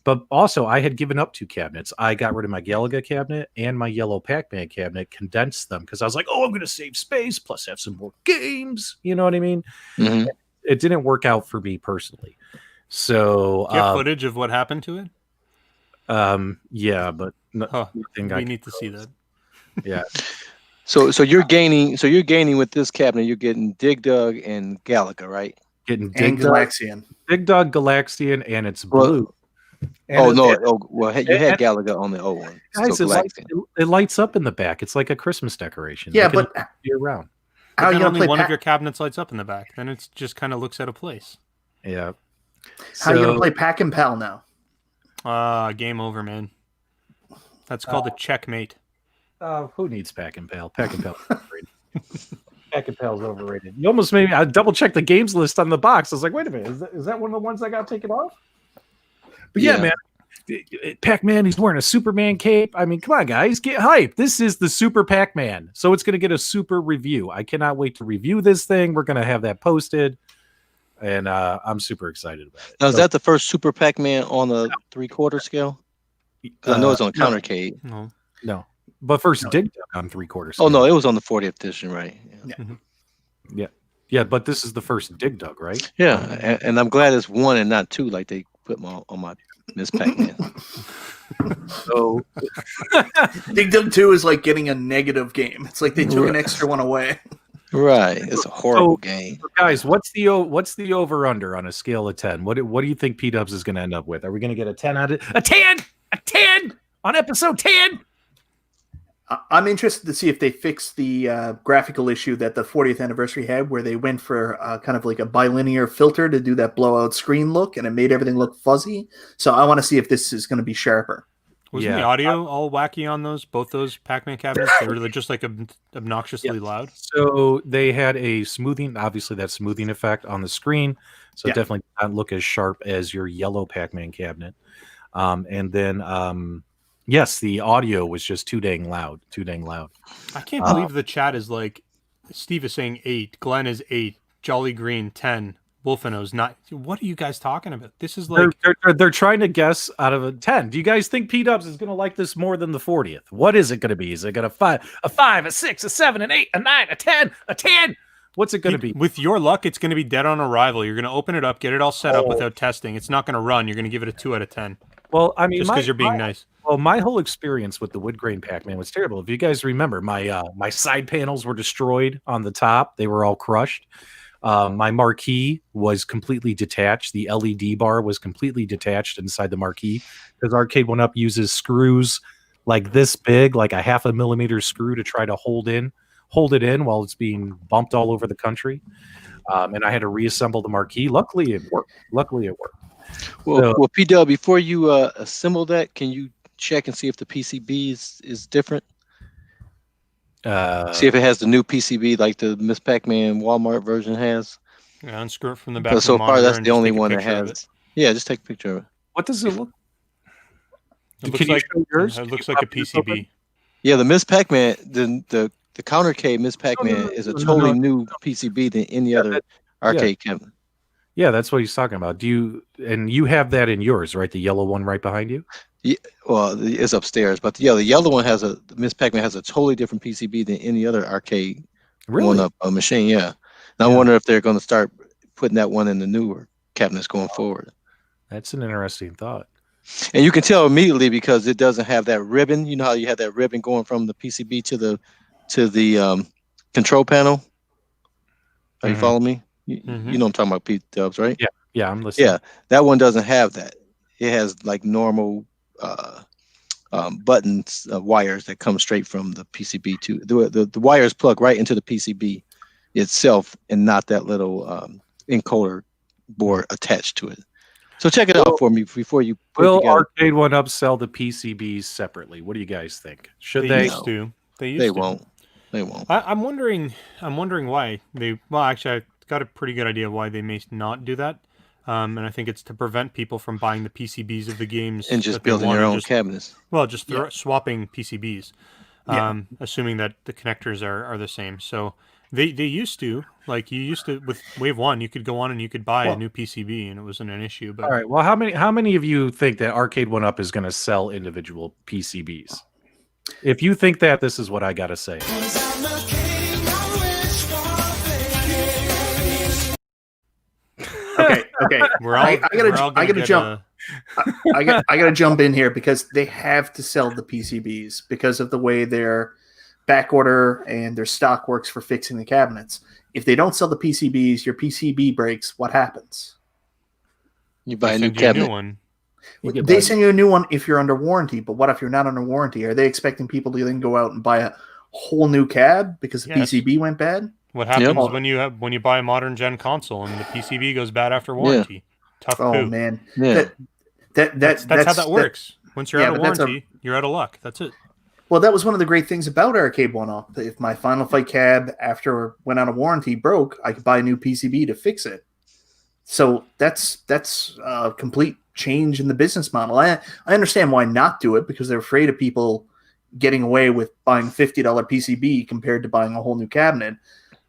but also I had given up 2 cabinets. I got rid of my Galaga cabinet and my yellow Pac-Man cabinet, condensed them because I was like, oh, I'm going to save space plus have some more games. You know what I mean? Mhm. It didn't work out for me personally. So Do you have footage of what happened to it? yeah, but Huh. nothing I We can need to see post. that. Yeah. So you're gaining. So you're gaining with this cabinet. You're getting Dig Dug and Galaga, right? Getting And Dig Dug, Galaxian. Dig Dug Galaxian, and it's Well- blue. And Oh it- no! it- Well, you had Galaga on the old one. guys, So it, lights, Galaxian. it lights up in the back. It's like a Christmas decoration. Yeah, They can but year round. how are you Then going only to play one of your cabinets lights up in the back. Then it just kind of looks out of place. Yeah. How are you going So- to play Pac and Pal now? Game over, man. That's called a checkmate. Who needs Pac and Pal? Pac and Pal is overrated. Pac and Pal's overrated. You almost made me. I double checked the games list on the box. I was like, wait a minute, is that one of the ones that got taken off? But yeah, Yeah. man, Pac-Man, he's wearing a Superman cape. I mean, come on, guys, get hype. This is the Super Pac-Man, so it's going to get a super review. I cannot wait to review this thing. We're going to have that posted, and I'm super excited about it. Now, is So, that the first Super Pac-Man on a 3/4 scale? 'Cause I know it's on no, Countercade. No. but first Dig Dug on 3/4. Oh no, it was on the 40th edition, right? Yeah, but this is the first Dig Dug, right? Yeah, and I'm glad it's 1 and not 2, like they put on my Miss Pac-Man. So Dig Dug 2 is like getting a negative game. It's like they took an Right. extra one away. Right, it's a horrible game. guys, what's the over under on a scale of 10? What do you think P Dubs is going to end up with? Are we going to get a 10 on episode 10? I'm interested to see if they fix the graphical issue that the 40th anniversary had, where they went for kind of like a bilinear filter to do that blowout screen look, and it made everything look fuzzy. So I want to see if this is going to be sharper. Wasn't the audio all wacky on both those Pac-Man cabinets? They were just like obnoxiously loud. So they had a smoothing, obviously that smoothing effect on the screen. So it definitely did not look as sharp as your yellow Pac-Man cabinet. And then, yes, the audio was just too dang loud. I can't believe the chat is like, Steve is saying 8, Glenn is 8, Jolly Green 10, Wolfino's not. What are you guys talking about? This is like they're trying to guess out of a 10. Do you guys think P-Dubs is going to like this more than the 40th? What is it going to be? Is it going to a 5, a 6, a 7, an 8, a 9, a 10, a 10? What's it going to be? With your luck, it's going to be dead on arrival. You're going to open it up, get it all set up without testing. It's not going to run. You're going to give it a 2 out of 10. Well, I mean, just because you're being nice. Well, my whole experience with the wood grain Pac-Man was terrible. If you guys remember, my side panels were destroyed on the top; they were all crushed. My marquee was completely detached. The LED bar was completely detached inside the marquee because Arcade1Up uses screws like this big, like a 0.5 millimeter screw to try to hold it in while it's being bumped all over the country. And I had to reassemble the marquee. Luckily, it worked. Well, PW, before you assemble that, can you check and see if the PCB is different? See if it has the new PCB like the Miss Pac-Man Walmart version has. Yeah, unscrew it from the back. So far, that's the only one that has. Yeah, just take a picture of it. What does it look? It looks like yours. It looks like a PCB. Yeah, the Miss Pac-Man, the counter K Miss Pac-Man is a totally new PCB than any other arcade cabinet. Yeah, that's what he's talking about. You have that in yours, right? The yellow one right behind you? Yeah, well, it's upstairs, but the yellow one Miss Pac-Man has a totally different PCB than any other arcade one-up machine. Yeah, and I wonder if they're going to start putting that one in the newer cabinets going forward. That's an interesting thought. And you can tell immediately because it doesn't have that ribbon. You know how you have that ribbon going from the PCB to the control panel. Are you following me? You know I'm talking about P-Dubs, right? Yeah, I'm listening. Yeah, that one doesn't have that. It has like normal buttons, wires that come straight from the PCB to the wires plug right into the PCB itself, and not that little encoder board attached to it. So check it out for me before you put it together. Will Arcade1Up sell the PCBs separately? What do you guys think? Should they? Used to. They won't. They won't. I'm wondering why they. Well, actually, I got a pretty good idea why they may not do that. And I think it's to prevent people from buying the PCBs of the games and just building their own cabinets. Well, just swapping PCBs, assuming that the connectors are the same. So they used to, like you used to with Wave 1, you could go on and you could buy a new PCB and it wasn't an issue. But all right, well, how many of you think that Arcade1Up is going to sell individual PCBs? If you think that, this is what I got to say. Okay. I gotta jump in here because they have to sell the PCBs because of the way their back order and their stock works for fixing the cabinets. If they don't sell the PCBs, your PCB breaks. What happens? You buy a new cabinet. They send you a new one if you're under warranty. But what if you're not under warranty? Are they expecting people to then go out and buy a whole new cab because the PCB went bad? What happens when you buy a modern gen console and the PCB goes bad after warranty? Tough poo. Man. Yeah. That's how that works. Once you're out of warranty, you're out of luck. That's it. Well, that was one of the great things about Arcade1Up. If my Final Fight cab after went out of warranty broke, I could buy a new PCB to fix it. So that's a complete change in the business model. I understand why not do it because they're afraid of people getting away with buying $50 PCB compared to buying a whole new cabinet.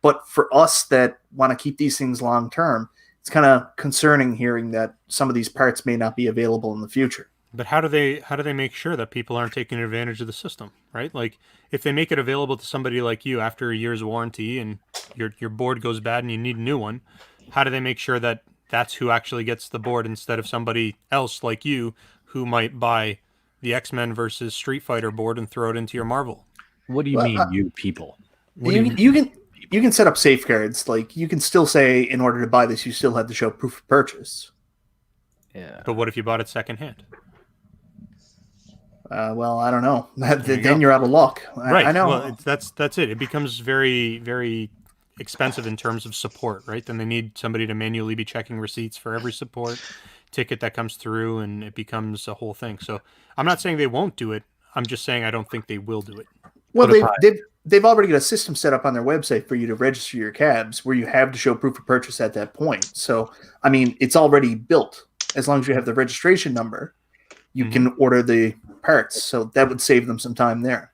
But for us that want to keep these things long term, it's kind of concerning hearing that some of these parts may not be available in the future. But how do they make sure that people aren't taking advantage of the system, right? Like if they make it available to somebody like you after a year's warranty and your board goes bad and you need a new one, how do they make sure that that's who actually gets the board instead of somebody else like you who might buy the X-Men versus Street Fighter board and throw it into your Marvel? What do you mean, you people? You can set up safeguards. Like you can still say, in order to buy this, you still have to show proof of purchase. Yeah. But what if you bought it secondhand? Well, I don't know. you Then go. you're out of luck. Right. I know. Well, that's it. It becomes very, very expensive in terms of support, right? Then they need somebody to manually be checking receipts for every support ticket that comes through, and it becomes a whole thing. So I'm not saying they won't do it. I'm just saying I don't think they will do it. Well, What if they've already got a system set up on their website for you to register your cabs, where you have to show proof of purchase at that point. So, I mean, it's already built. As long as you have the registration number, you can order the parts. So that would save them some time there.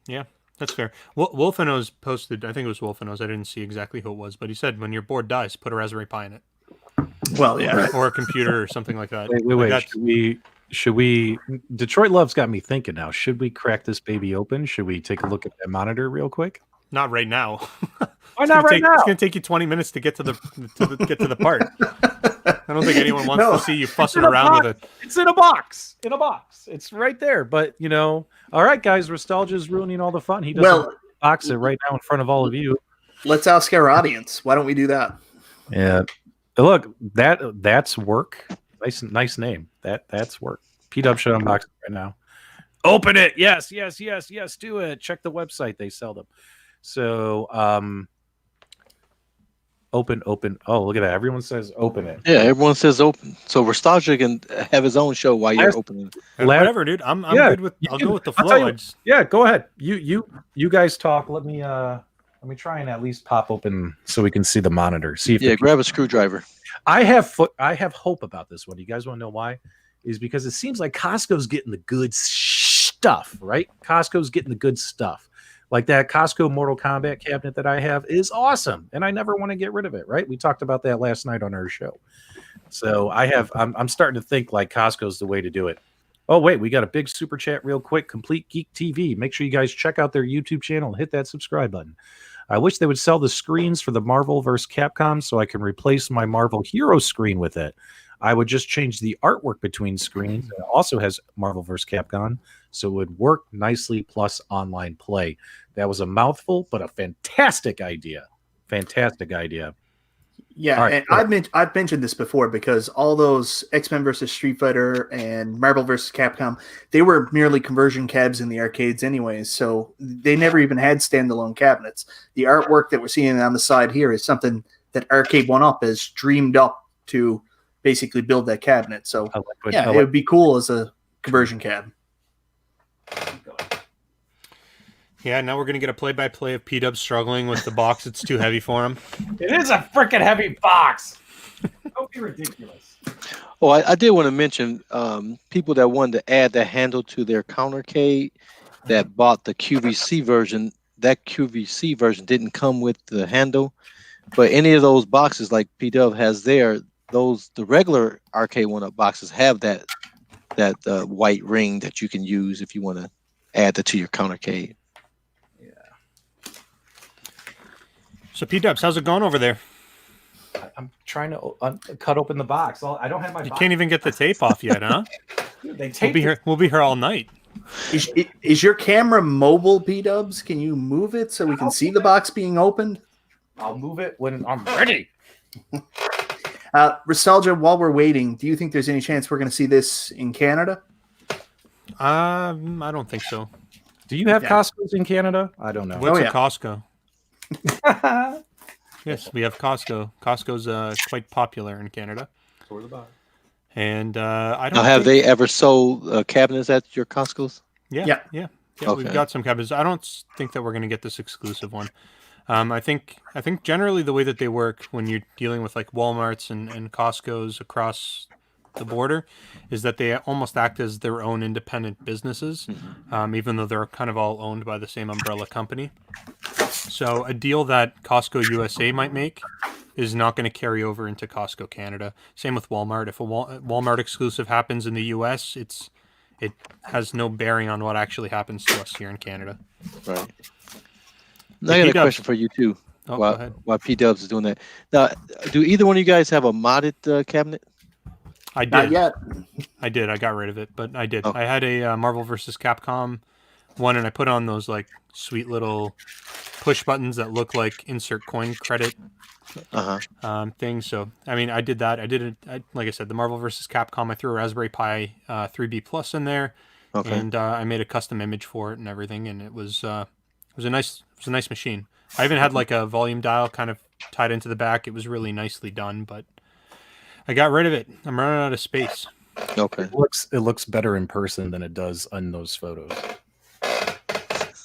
Yeah, that's fair. Wolfeno's posted, I think it was Wolfeno's, I didn't see exactly who it was, but he said when your board dies, put a Raspberry Pi in it. Well, yeah. Or a computer or something like that. Wait. Like that's- Should we? Detroit Love's got me thinking now. Should we crack this baby open? Should we take a look at that monitor real quick? Not right now. Why not right now? It's going to take you 20 minutes to get to the part. I don't think anyone wants to see you fussing around with it. It's in a box. In a box. It's right there. But all right, guys. Nostalgia is ruining all the fun. He doesn't box it right now in front of all of you. Let's ask our audience. Why don't we do that? Yeah. Look, that's work. Nice name. That's work. P-Dub should unbox it right now. Open it. Yes. Do it. Check the website. They sell them. So, open. Oh, look at that. Everyone says open it. Yeah, everyone says open. So Nostalgia can have his own show while you're opening. Whatever, dude. I'm good with. I'll go with the flow. Go ahead. You guys talk. Let me try and at least pop open so we can see the monitor. See if grab a screwdriver. I have hope about this one. You guys want to know why? Is because it seems like Costco's getting the good stuff, right? Costco's getting the good stuff. Like that Costco Mortal Kombat cabinet that I have is awesome, and I never want to get rid of it, right? We talked about that last night on our show. So I'm starting to think like Costco's the way to do it. Oh, wait, we got a big super chat real quick. Complete Geek TV. Make sure you guys check out their YouTube channel and hit that subscribe button. I wish they would sell the screens for the Marvel vs. Capcom so I can replace my Marvel Hero screen with it. I would just change the artwork between screens. It also has Marvel vs. Capcom, so it would work nicely plus online play. That was a mouthful, but a fantastic idea. Fantastic idea. Yeah, right, and I've mentioned this before because all those X-Men versus Street Fighter and Marvel versus Capcom, they were merely conversion cabs in the arcades anyways, so they never even had standalone cabinets. The artwork that we're seeing on the side here is something that Arcade1Up has dreamed up to basically build that cabinet. So it would be cool as a conversion cab. Yeah, now we're going to get a play-by-play of P-Dub struggling with the box. It's too heavy for him. It is a freaking heavy box. Don't be ridiculous. Oh, I did want to mention people that wanted to add the handle to their countercade that bought the QVC version. That QVC version didn't come with the handle, but any of those boxes like P-Dub has there, the regular Arcade1Up boxes have that white ring that you can use if you want to add that to your countercade. So P-Dubs, how's it going over there? I'm trying to cut open the box. I don't have my. You box. can't even get the tape off yet, huh? Dude, they We'll be here all night. Is your camera mobile, P-Dubs? Can you move it so we can see the box being opened? I'll move it when I'm ready. Nostalgia, while we're waiting, do you think there's any chance we're going to see this in Canada? I don't think so. Do you have Costco's in Canada? I don't know. What's a Costco? Yes, we have Costco. Costco's quite popular in Canada. And I don't. Now, have they ever sold cabinets at your Costco's? Yeah. Okay. We've got some cabinets. I don't think that we're going to get this exclusive one. I think generally the way that they work when you're dealing with like Walmarts and Costco's across the border is that they almost act as their own independent businesses, even though they're kind of all owned by the same umbrella company. So a deal that Costco USA might make is not going to carry over into Costco Canada. Same with Walmart. If a Walmart exclusive happens in the US, it has no bearing on what actually happens to us here in Canada. Right. Now, I got a question for you too. Oh, go ahead. While P-Dubs is doing that. Now, do either one of you guys have a modded cabinet? I did. Not yet. I did. I got rid of it, but I did. Oh. I had a Marvel vs. Capcom one, and I put on those like sweet little push buttons that look like insert coin credit things. So, I mean, I did that. I did it. Like I said, the Marvel vs. Capcom. I threw a Raspberry Pi 3B Plus in there, Okay. and I made a custom image for it and everything, and it was a nice machine. I even had like a volume dial kind of tied into the back. It was really nicely done, but I got rid of it. I'm running out of space. Okay. It looks better in person than it does on those photos.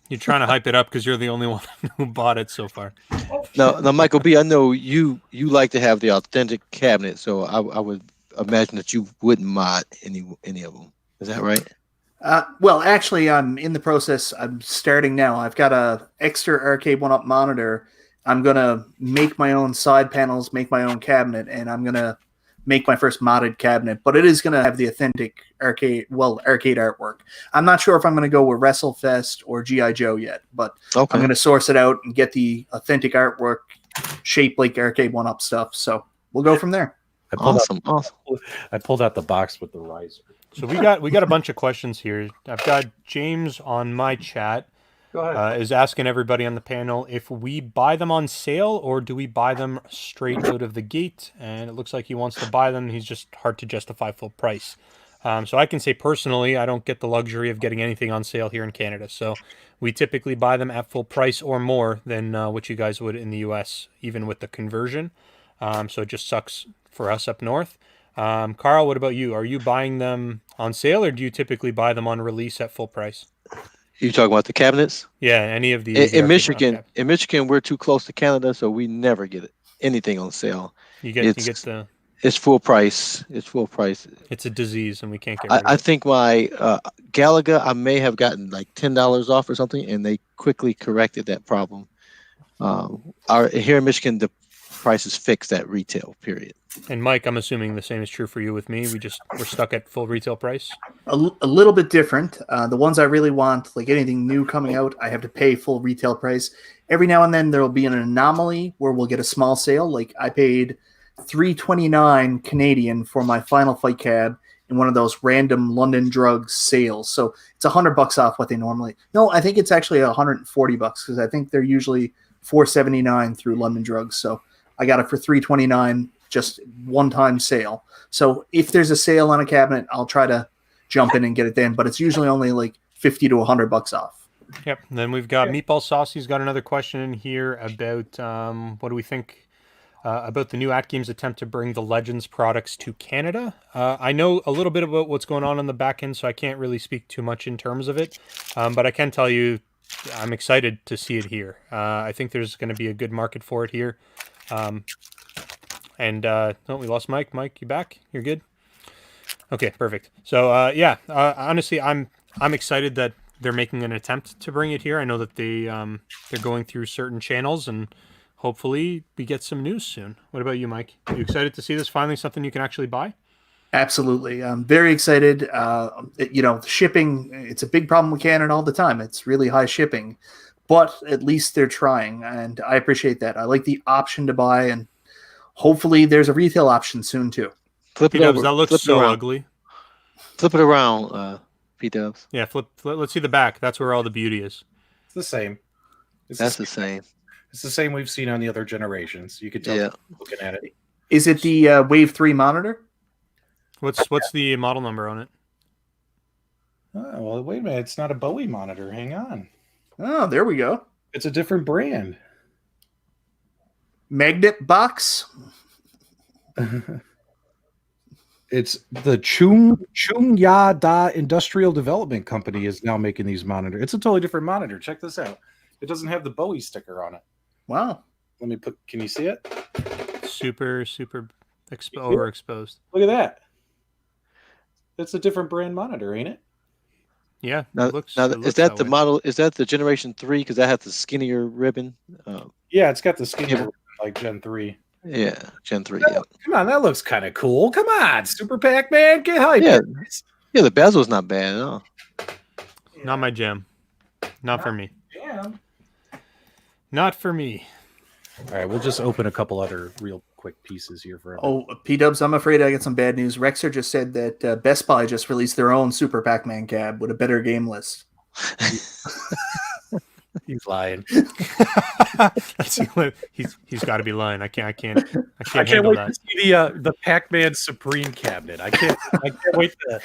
You're trying to hype it up because you're the only one who bought it so far. Now, Michael B, I know you like to have the authentic cabinet, so I would imagine that you wouldn't mod any of them. Is that right? Well, actually, I'm in the process. I'm starting now. I've got a extra Arcade1Up monitor. I'm gonna make my own side panels, make my own cabinet, and I'm gonna make my first modded cabinet. But it is gonna have the authentic arcade artwork. I'm not sure if I'm gonna go with WrestleFest or GI Joe yet, but Okay. I'm gonna source it out and get the authentic artwork shaped like Arcade1Up stuff. So we'll go from there. Awesome. I pulled out the box with the riser. So we got a bunch of questions here. I've got James on my chat. Go ahead. Is asking everybody on the panel if we buy them on sale or do we buy them straight out of the gate. And it looks like he wants to buy them. He's just hard to justify full price. So I can say personally, I don't get the luxury of getting anything on sale here in Canada. So we typically buy them at full price or more than what you guys would in the US, even with the conversion. So it just sucks for us up north. Carl, what about you? Are you buying them on sale or do you typically buy them on release at full price? You talking about the cabinets? Yeah, any of the In Michigan, we're too close to Canada, so we never get anything on sale. It's full price. It's full price. It's a disease, and we can't get rid of I it. think my Galaga, I may have gotten like $10 off or something, and they quickly corrected that problem. Here in Michigan, the price is fixed at retail. Period. And Mike, I'm assuming the same is true for you with me. We're stuck at full retail price. A little bit different. The ones I really want, like anything new coming out, I have to pay full retail price. Every now and then there will be an anomaly where we'll get a small sale. Like I paid $3.29 Canadian for my Final Fight cab in one of those random London Drugs sales. So it's $100 off what they normally. No, I think it's actually $140 because I think they're usually $4.79 through London Drugs. So I got it for $3.29. Just one-time sale. So if there's a sale on a cabinet, I'll try to jump in and get it then, but it's usually only like $50 to $100 off. Yep. And then we've got Meatball Saucy's got another question in here about what do we think about the new AtGames attempt to bring the Legends products to Canada. I know a little bit about what's going on the back end, so I can't really speak too much in terms of it, but I can tell you I'm excited to see it here. I think there's going to be a good market for it here. And we lost Mike. Mike, you back? You're good? Okay, perfect. So honestly, I'm excited that they're making an attempt to bring it here. I know that they're going through certain channels, and hopefully we get some news soon. What about you, Mike? Are you excited to see this finally something you can actually buy? Absolutely. I'm very excited. The shipping, it's a big problem with Canada all the time. It's really high shipping, but at least they're trying, and I appreciate that. I like the option to buy, and hopefully there's a retail option soon too. Flip it over. That looks so ugly. Flip it around, P-Dubs. Yeah, let's see the back. That's where all the beauty is. It's the same. That's the same. It's the same we've seen on the other generations. You could tell looking at it. Is it the Wave 3 monitor? What's the model number on it? Oh, well, wait a minute. It's not a Bowie monitor. Hang on. Oh, there we go. It's a different brand. Magnet box. It's the Chung Ya Da Industrial Development Company is now making these monitors. It's a totally different monitor. Check this out. It doesn't have the Bowie sticker on it. Wow. Let me put. Can you see it? Super overexposed. Look at that. That's a different brand monitor, ain't it? Yeah. Is that the model? Is that the Generation 3? Because that has the skinnier ribbon. Yeah, it's got the skinnier ribbon, like Gen 3. Yeah, Gen 3. Yeah. Come on, that looks kind of cool. Come on, Super Pac-Man, get hyped. Yeah, the bezel's not bad at all. Not my jam. Not for me. Jam. Not for me. All right, we'll just open a couple other real quick pieces here for everyone. Oh, P-Dubs, I'm afraid I got some bad news. Rexer just said that Best Buy just released their own Super Pac-Man cab with a better game list. He's lying. He's got to be lying. I can't I can't handle wait that. to see the Pac-Man Supreme cabinet. I can't wait to.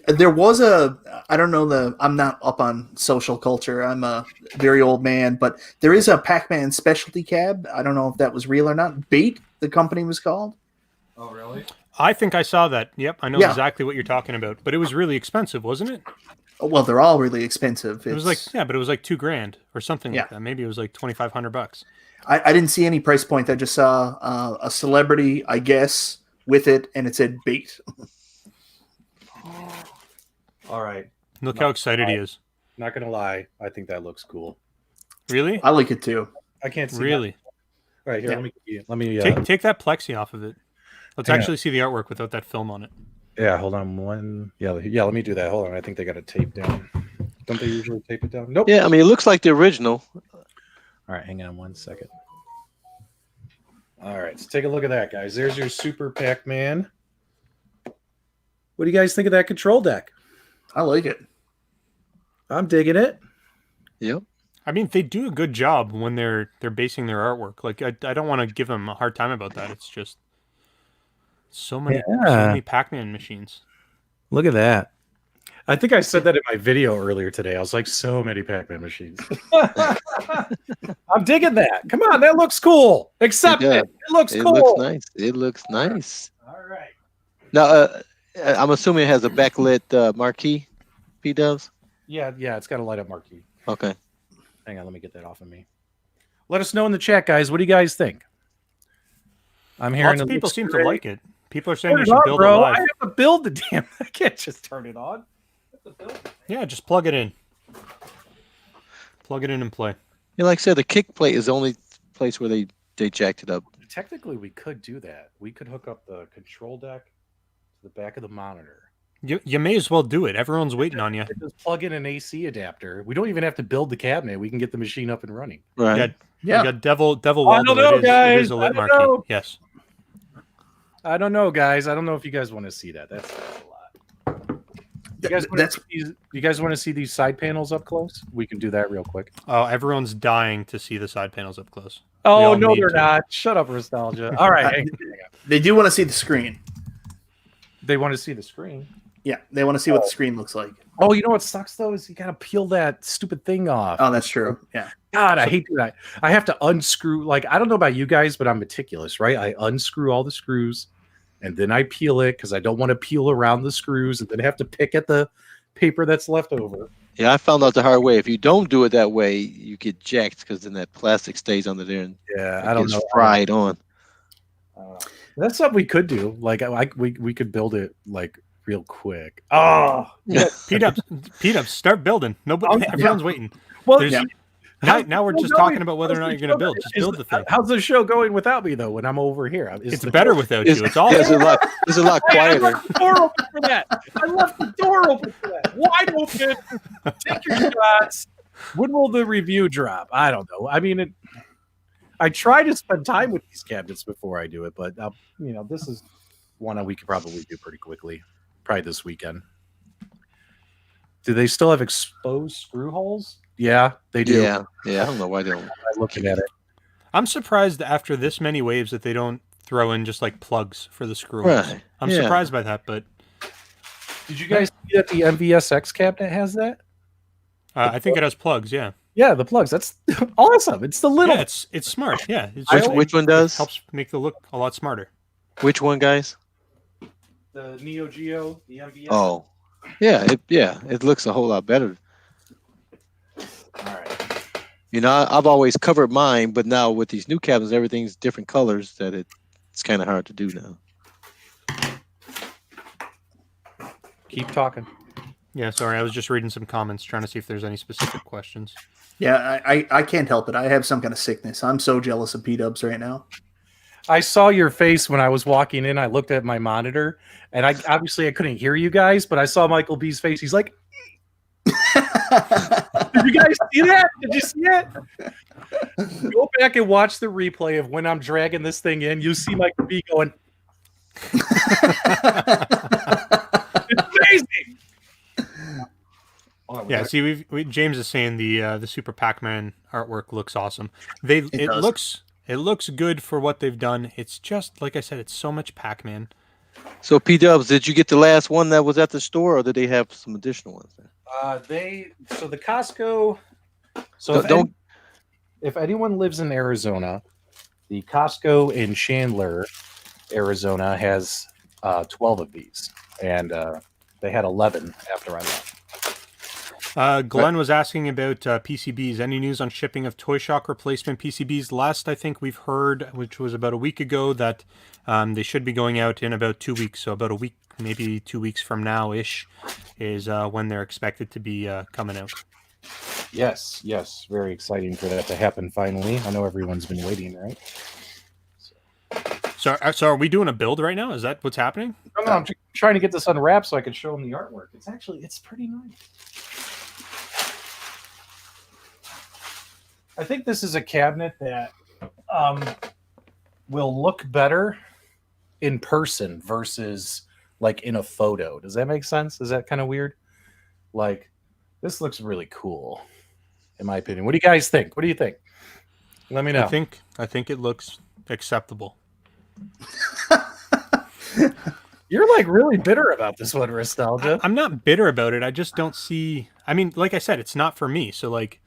There was I don't know I'm not up on social culture. I'm a very old man, but there is a Pac-Man Specialty Cab. I don't know if that was real or not. Bait, the company was called. Oh really? I think I saw that. Yep, I know Yeah. exactly what you're talking about. But it was really expensive, wasn't it? Well, they're all really expensive. It was like but it was like $2,000 or something Yeah. like that. Maybe it was like $2,500. I didn't see any price point. I just saw a celebrity, I guess, with it, and it said bait. All right. Look how excited he is. Not gonna lie, I think that looks cool. Really? I like it too. I can't see. Really? All right, here. Yeah. Let me. Take that plexi off of it. Let's Hang on. actually see the artwork without that film on it. Yeah, hold on one. Yeah. Let me do that. Hold on. I think they got it taped down. Don't they usually tape it down? Nope. Yeah, I mean, it looks like the original. All right, hang on 1 second. All right, let's take a look at that, guys. There's your Super Pac-Man. What do you guys think of that control deck? I like it. I'm digging it. Yep. I mean, they do a good job when they're basing their artwork. Like I don't want to give them a hard time about that. It's just so many Pac-Man machines. Look at that. I think I said that in my video earlier today. I was like, so many Pac-Man machines. I'm digging that. Come on, that looks cool. Accept it. It looks cool. It looks nice. It looks nice. All right. Now, I'm assuming it has a backlit marquee, P-Dubs? Yeah, it's got a light up marquee. Okay. Hang on, let me get that off of me. Let us know in the chat, guys. What do you guys think? I'm hearing Lots of it people looks seem to great. like it. People are saying Turn you it should on, build it bro. live. I have to build the damn. I can't just turn it on. Yeah, just plug it in. Plug it in and play. Yeah, like I said, the kick plate is the only place where they jacked it up. Technically, we could do that. We could hook up the control deck to the back of the monitor. You may as well do it. Everyone's waiting on you. Just plug in an AC adapter. We don't even have to build the cabinet. We can get the machine up and running. Right. Yeah. You got Devil I don't Waldo. know, It guys. is a I lit don't marquee. know. Yes. I don't know, guys. I don't know if you guys want to see that. That's a lot. You guys want to see these side panels up close? We can do that real quick. Oh, everyone's dying to see the side panels up close. Oh, all no, need they're to. not. Shut up, nostalgia. All right. hang on. They do want to see the screen. They want to see the screen. Yeah, they want to see what the screen looks like. Oh, you know what sucks, though, is you got to peel that stupid thing off. Oh, that's true. Yeah. God, I hate that. I have to unscrew. Like, I don't know about you guys, but I'm meticulous, right? I unscrew all the screws, and then I peel it because I don't want to peel around the screws and then have to pick at the paper that's left over. Yeah, I found out the hard way. If you don't do it that way, you get jacked because then that plastic stays under there and Yeah, it I don't gets know. fried on. That's something we could do. Like, we could build it like real quick. Oh, P-Dubs, start building. Nobody, everyone's waiting. well, There's- yeah. Now we're just talking about whether or not you're going to build. Just build the thing. How's the show going without me though? When I'm over here, It's better without you. It's all. It's a lot I quieter. left the door open for that. I left the door open for that. Wide open. Take your shots. When will the review drop? I don't know. I mean, I try to spend time with these cabinets before I do it, but this is one that we could probably do pretty quickly. Probably this weekend. Do they still have exposed screw holes? Yeah, they do. Yeah. I don't know why they don't. I'm looking at it. I'm surprised after this many waves that they don't throw in just like plugs for the screw holes. Right. I'm Yeah. surprised by that, but Did you guys see that the MVSX cabinet has that? I think it has plugs. Yeah. Yeah, the plugs. That's awesome. It's the little. Yeah, it's smart. Yeah. It's Which one does? helps make the look a lot smarter. Which one, guys? The Neo Geo, the MVS. Oh, yeah. It looks a whole lot better. All right. You know, I've always covered mine, but now with these new cabinets, everything's different colors. That it's kind of hard to do now. Keep talking. Yeah. Sorry, I was just reading some comments trying to see if there's any specific questions. Yeah, I can't help it. I have some kind of sickness. I'm so jealous of P-Dubs right now. I saw your face when I was walking in. I looked at my monitor, and I couldn't hear you guys, but I saw Michael B's face. He's like, "Did you guys see that? Did you see it?" Go back and watch the replay of when I'm dragging this thing in. You see Michael B going, "It's amazing." Yeah, see, James is saying the Super Pac-Man artwork looks awesome. It looks good for what they've done. It's just like I said, it's so much Pac-Man. So P-Dubs, did you get the last one that was at the store, or did they have some additional ones there? The Costco. So if anyone lives in Arizona, the Costco in Chandler, Arizona has 12 of these, and they had 11 after I left. Glenn was asking about PCBs. Any news on shipping of Toy Shock replacement PCBs? Last I think we've heard, which was about a week ago, that they should be going out in about 2 weeks. So about a week, maybe 2 weeks from now-ish, is when they're expected to be coming out. Yes, very exciting for that to happen finally. I know everyone's been waiting, right? So are we doing a build right now? Is that what's happening? No, I'm trying to get this unwrapped so I can show them the artwork. It's pretty nice. I think this is a cabinet that will look better in person versus like in a photo. Does that make sense? Is that kind of weird? Like, this looks really cool, in my opinion. What do you guys think? What do you think? Let me know. I think it looks acceptable. You're like really bitter about this one, Nostalgia. I'm not bitter about it. I just don't see. I mean, like I said, it's not for me. So like,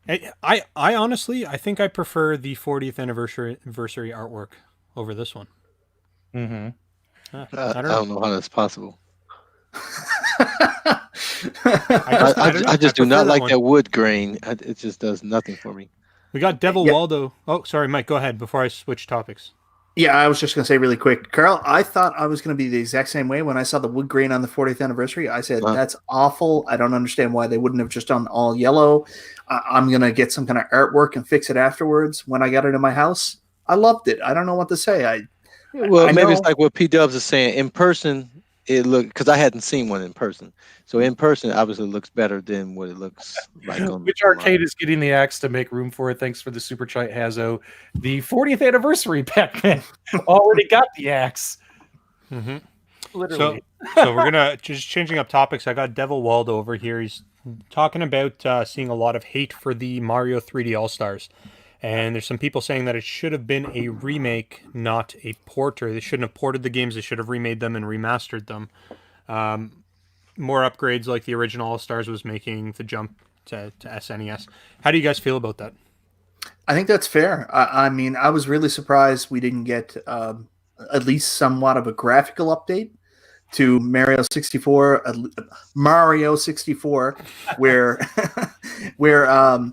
I honestly, I think I prefer the 40th anniversary artwork over this one. Mm-hmm. I don't know how that's possible. I just do not like that wood grain. It just does nothing for me. We got Devil Waldo. Oh, sorry, Mike. Go ahead before I switch topics. Yeah, I was just going to say really quick, Carl, I thought I was going to be the exact same way when I saw the wood grain on the 40th anniversary. I said, that's awful. I don't understand why they wouldn't have just done all yellow. I'm going to get some kind of artwork and fix it afterwards. When I got it in my house, I loved it. I don't know what to say. Maybe it's like what P-Dubs is saying. In person, it looked, because I hadn't seen one in person. So in person, obviously, it looks better than what it looks like on Which arcade is getting the axe to make room for it? Thanks for the super chat, Hazo. The 40th anniversary Pac-Man already got the axe. Mm-hmm. Literally. So we're gonna just changing up topics. I got Devil Waldo over here. He's talking about seeing a lot of hate for the Mario 3D All Stars, and there's some people saying that it should have been a remake, not a porter. They shouldn't have ported the games. They should have remade them and remastered them. More upgrades like the original All Stars was making the jump to SNES. How do you guys feel about that? I think that's fair. I mean, I was really surprised we didn't get at least somewhat of a graphical update to Mario 64, where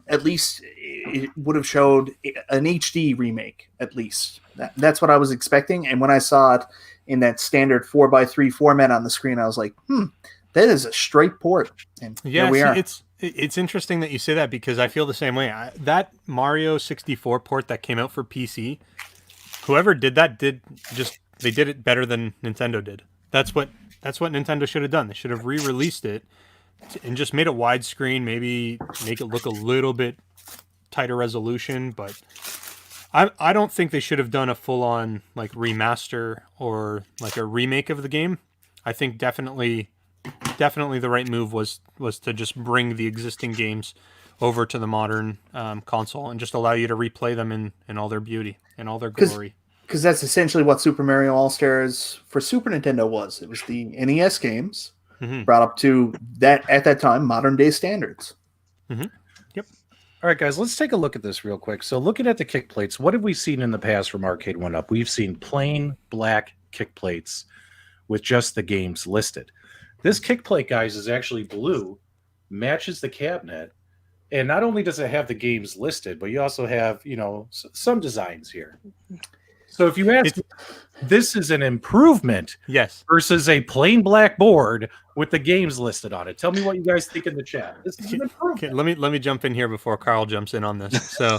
at least it would have showed an HD remake, at least. That's what I was expecting. And when I saw it in that standard 4x3 format on the screen, I was like, that is a straight port. And yeah, we are. It's interesting that you say that because I feel the same way. That Mario 64 port that came out for PC, whoever did that they did it better than Nintendo did. That's what Nintendo should have done. They should have re-released it and just made it widescreen, maybe make it look a little bit tighter resolution, but I don't think they should have done a full-on like remaster or like a remake of the game. I think definitely the right move was to just bring the existing games over to the modern console and just allow you to replay them in all their beauty and all their glory. Because that's essentially what Super Mario All-Stars for Super Nintendo was. It was the NES games brought up to that, at that time, modern-day standards. Mm-hmm. Yep. All right, guys, let's take a look at this real quick. So looking at the kick plates, what have we seen in the past from Arcade1Up? We've seen plain black kick plates with just the games listed. This kick plate, guys, is actually blue, matches the cabinet, and not only does it have the games listed, but you also have, some designs here. So if you ask, this is an improvement, yes, versus a plain black board with the games listed on it. Tell me what you guys think in the chat. This is an improvement. Okay, let me jump in here before Carl jumps in on this. So,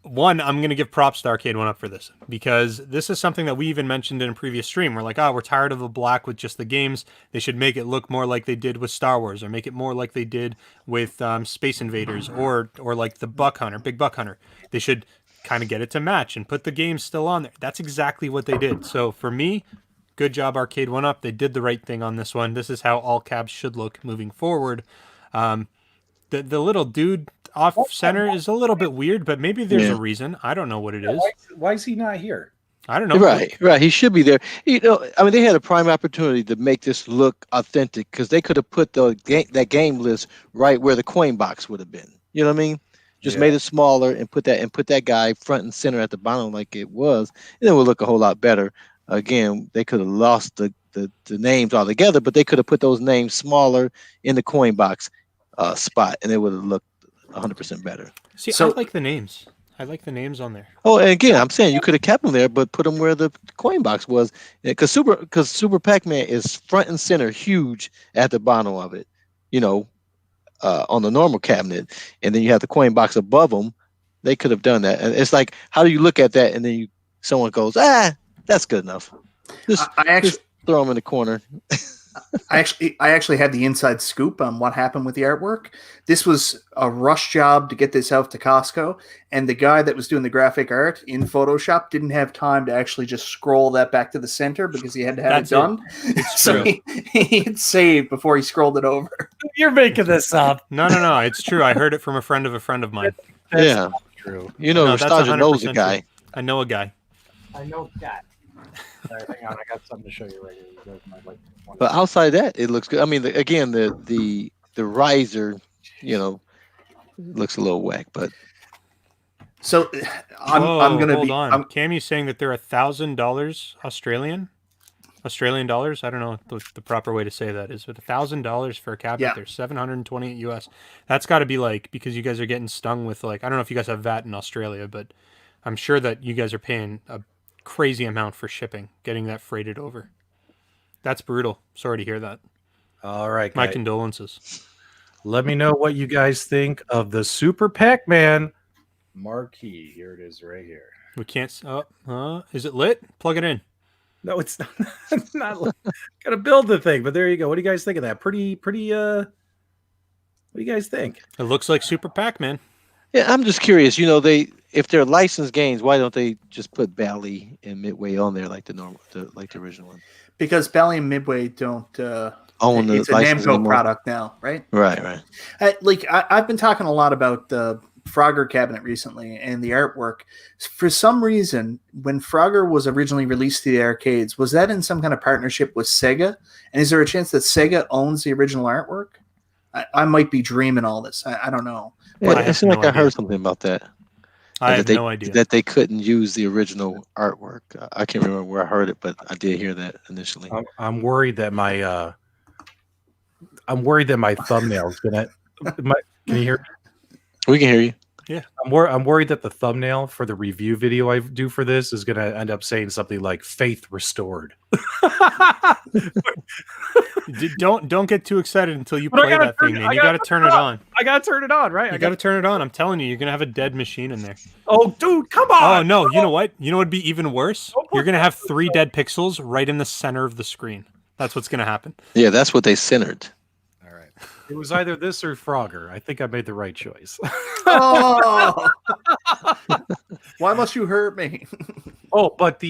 one, I'm going to give props to Arcade1Up for this, because this is something that we even mentioned in a previous stream. We're like, we're tired of the black with just the games. They should make it look more like they did with Star Wars, or make it more like they did with Space Invaders, or like the Buck Hunter, Big Buck Hunter. They should kind of get it to match and put the games still on there. That's exactly what they did. So for me, good job, Arcade1Up. They did the right thing on this one. This is how all cabs should look moving forward. The little dude off center is a little bit weird, but maybe there's a reason. I don't know what it is. Why is he not here? I don't know. Right. He should be there. I mean, they had a prime opportunity to make this look authentic because they could have put that game list right where the coin box would have been. You know what I mean? Just made it smaller and put that guy front and center at the bottom like it was, and it would look a whole lot better. Again, they could have lost the names altogether, but they could have put those names smaller in the coin box spot, and it would have looked 100% better. See, I like the names. I like the names on there. Oh, and again, I'm saying you could have kept them there, but put them where the coin box was, because Super Pac-Man is front and center, huge at the bottom of it, on the normal cabinet, and then you have the coin box above them. They could have done that, and it's like, how do you look at that, and then someone goes, that's good enough. Just throw them in the corner. I actually had the inside scoop on what happened with the artwork. This was a rush job to get this out to Costco, and the guy that was doing the graphic art in Photoshop didn't have time to actually just scroll that back to the center because he had to have it done. So he had saved before he scrolled it over. You're making this up. No, it's true. I heard it from a friend of mine. That's true. Nostalgia knows a guy. I know a guy. I know that. All right, hang on, I got something to show you right here. You guys might like this one. But outside that, it looks good. I mean, the riser, looks a little whack, but. So I'm gonna hold on. Cammy's saying that they're $1,000 Australian dollars. I don't know what the proper way to say that is, but $1,000 for a cabinet. They're $728 US. That's got to be because you guys are getting stung with I don't know if you guys have VAT in Australia, but I'm sure that you guys are paying a crazy amount for shipping, getting that freighted over. That's brutal. Sorry to hear that. All right, my condolences. Let me know what you guys think of the Super Pac-Man marquee. Here it is, right here. We can't. Is it lit? Plug it in. No, it's not. It's not. Gotta build the thing, but there you go. What do you guys think of that? Pretty. What do you guys think? It looks like Super Pac-Man. Yeah, I'm just curious. If they're licensed games, why don't they just put Bally and Midway on there like the original one? Because Bally and Midway don't own the it's a Namco product now, right? Right. I've been talking a lot about the Frogger cabinet recently and the artwork. For some reason, when Frogger was originally released to the arcades, was that in some kind of partnership with Sega? And is there a chance that Sega owns the original artwork? I might be dreaming all this. I don't know. Yeah, but it seemed like I heard something about that. I have no idea. That they couldn't use the original artwork. I can't remember where I heard it, but I did hear that initially. I'm worried that my thumbnail is gonna. Can you hear me? We can hear you. Yeah, I'm worried that the thumbnail for the review video I do for this is gonna end up saying something like "Faith Restored." Don't get too excited until you play that thing, man. You got to turn it on. I got to turn it on, right? You got to turn it on. I'm telling you, you're gonna have a dead machine in there. Oh, dude, come on! Oh no, you know what? You know what'd be even worse? You're gonna have 3 dead pixels right in the center of the screen. That's what's gonna happen. Yeah, that's what they centered. All right. It was either this or Frogger. I think I made the right choice. Oh, why must you hurt me? Oh, but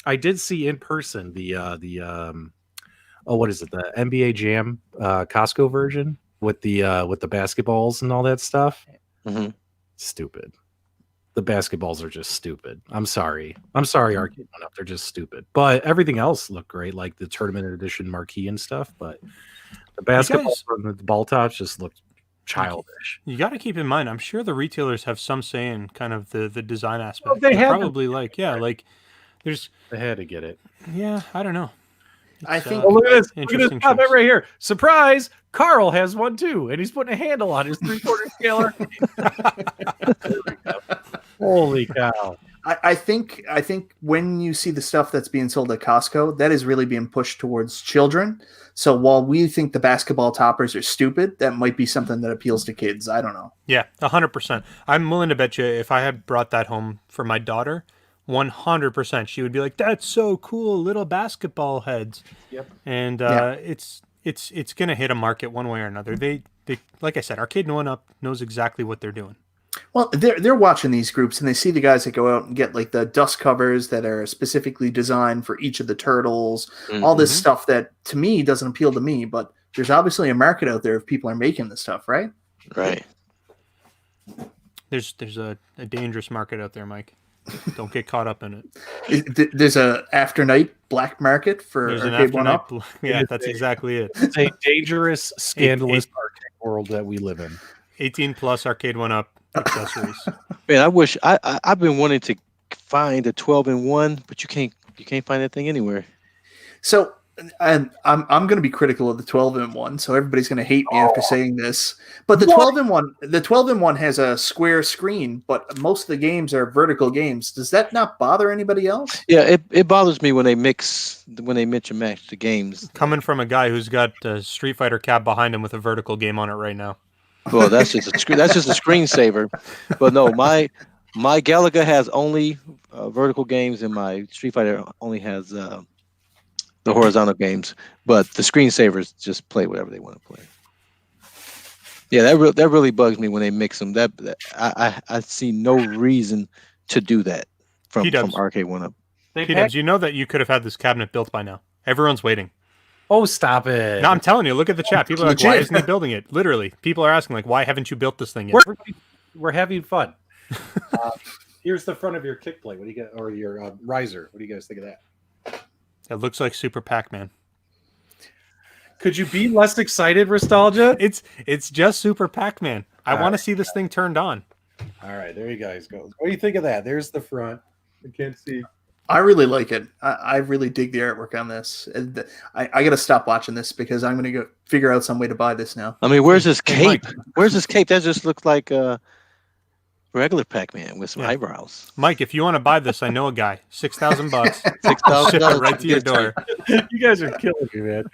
I did see in person what is it? The NBA Jam Costco version with the basketballs and all that stuff. Mm-hmm. Stupid. The basketballs are just stupid. I'm sorry, Arcade1Up. They're just stupid. But everything else looked great, like the tournament edition marquee and stuff. But the basketballs from the ball tops just looked childish. You got to keep in mind, I'm sure the retailers have some say in kind of the design aspect. Well, they probably there's they had to get it. Yeah, I don't know. I think. Look at this comment right here. Surprise! Carl has one too, and he's putting a handle on his 3/4 scale arcade. Holy cow! I think when you see the stuff that's being sold at Costco, that is really being pushed towards children. So while we think the basketball toppers are stupid, that might be something that appeals to kids. I don't know. Yeah, 100%. I'm willing to bet you if I had brought that home for my daughter, 100%, she would be like, "That's so cool, little basketball heads." Yep. And it's gonna hit a market one way or another. They like I said, Arcade1Up knows exactly what they're doing. Well, they're watching these groups and they see the guys that go out and get like the dust covers that are specifically designed for each of the turtles, all this stuff that to me doesn't appeal to me, but there's obviously a market out there if people are making this stuff, right? Right. There's a dangerous market out there, Mike. Don't get caught up in it. There's a after night black market for There's an Arcade1Up. Yeah, that's exactly it. It's a dangerous, scandalous arcade world that we live in. 18 plus Arcade1Up accessories. Man, I wish I've been wanting to find a 12-in-1, but you can't find that thing anywhere. So, and I'm going to be critical of the 12-in-1, so everybody's going to hate me after saying this. But the 12-in-1 has a square screen, but most of the games are vertical games. Does that not bother anybody else? Yeah, it bothers me when they mix and match the games. Coming from a guy who's got a Street Fighter Cab behind him with a vertical game on it right now. Well, that's just a screensaver. But no, my Galaga has only vertical games, and my Street Fighter only has the horizontal games. But the screensavers just play whatever they want to play. Yeah, that really bugs me when they mix them. I see no reason to do that from Arcade1Up. P-Dubs, you know that you could have had this cabinet built by now. Everyone's waiting. Oh, stop it. No, I'm telling you, look at the chat. People are like, why isn't he building it? Literally. People are asking, like, why haven't you built this thing yet? We're having fun. Here's the front of your kick plate. What do you get? Or your riser. What do you guys think of that? It looks like Super Pac-Man. Could you be less excited, Nostalgia? It's just Super Pac-Man. I want to see this thing turned on. All right, there you guys go. What do you think of that? There's the front. I can't see. I really like it. I really dig the artwork on this. I got to stop watching this because I'm going to go figure out some way to buy this now. I mean, where's this cape? Where's this cape? That just looks like a regular Pac-Man with some eyebrows. Mike, if you want to buy this, I know a guy. $6,000. $6,000 Ship it right to your door. You guys are killing me, man.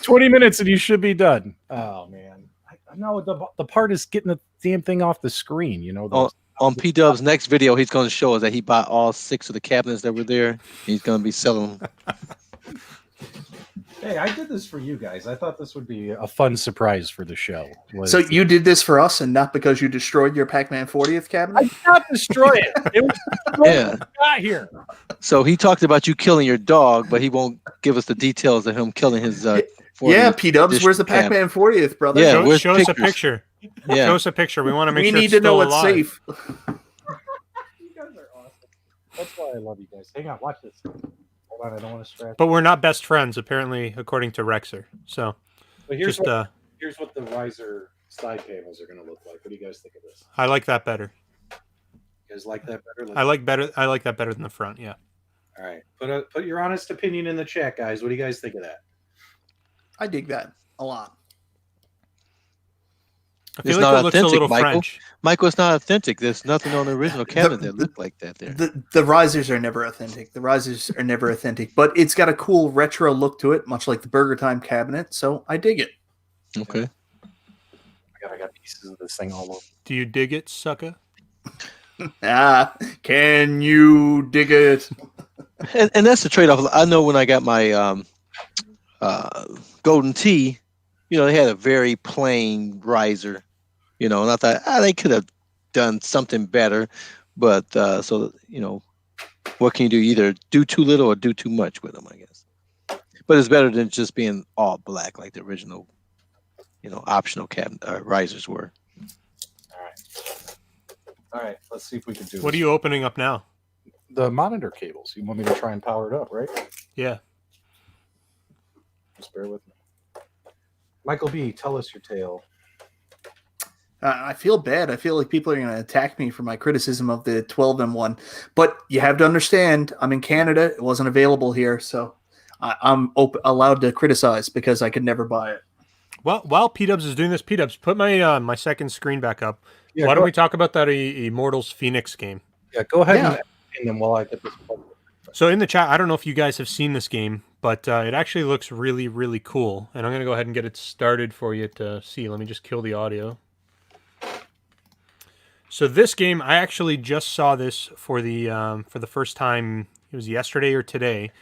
20 minutes and you should be done. Oh, man. I know the part is getting the damn thing off the screen, you know. On P-Dub's next video, he's going to show us that he bought all 6 of the cabinets that were there. He's going to be selling them. Hey, I did this for you guys. I thought this would be a fun surprise for the show. So you did this for us and not because you destroyed your Pac-Man 40th cabinet? I did not destroy it. It was destroyed when I got here. So he talked about you killing your dog, but he won't give us the details of him killing his 40th. Yeah, P-Dubs, where's the Pac-Man 40th, brother? Yeah, show us a picture. Yeah. Show us a picture. We want to make sure we need to know it's alive. safe. You guys are awesome. That's why I love you guys. Hang on, watch this. Hold on, I don't want to scratch. But we're not best friends, apparently, according to Rexer. So, but here's what the riser side panels are going to look like. What do you guys think of this? I like that better. You guys like that better? I like that better than the front. Yeah. All right. Put your honest opinion in the chat, guys. What do you guys think of that? I dig that a lot. I feel like it looks a little Michael. French. Michael, it's not authentic. There's nothing on the original cabinet that looked like that there. The risers are never authentic. But it's got a cool retro look to it, much like the Burger Time cabinet. So I dig it. Okay. I got pieces of this thing all over. Do you dig it, sucker? Can you dig it? And that's the trade-off. I know when I got my Golden Tee, you know, they had a very plain riser, you know, and I thought they could have done something better, but so you know, what can you do? Either do too little or do too much with them, I guess. But it's better than just being all black like the original, you know, optional cabinet risers were. All right. Let's see if we can do. What are you opening up now? The monitor cables. You want me to try and power it up, right? Yeah. Just bear with me. Michael B, tell us your tale. I feel bad. I feel like people are going to attack me for my criticism of the 12-in-1. But you have to understand, I'm in Canada. It wasn't available here, so I'm allowed to criticize because I could never buy it. Well, while P-Dubs is doing this, P-Dubs, put my my second screen back up. Yeah, why don't we talk about that Immortals Phoenix game? Yeah, go ahead Yeah. and then while I get this. So in the chat, I don't know if you guys have seen this game, but it actually looks really, really cool. And I'm going to go ahead and get it started for you to see. Let me just kill the audio. So this game, I actually just saw this for the first time. It was yesterday or today.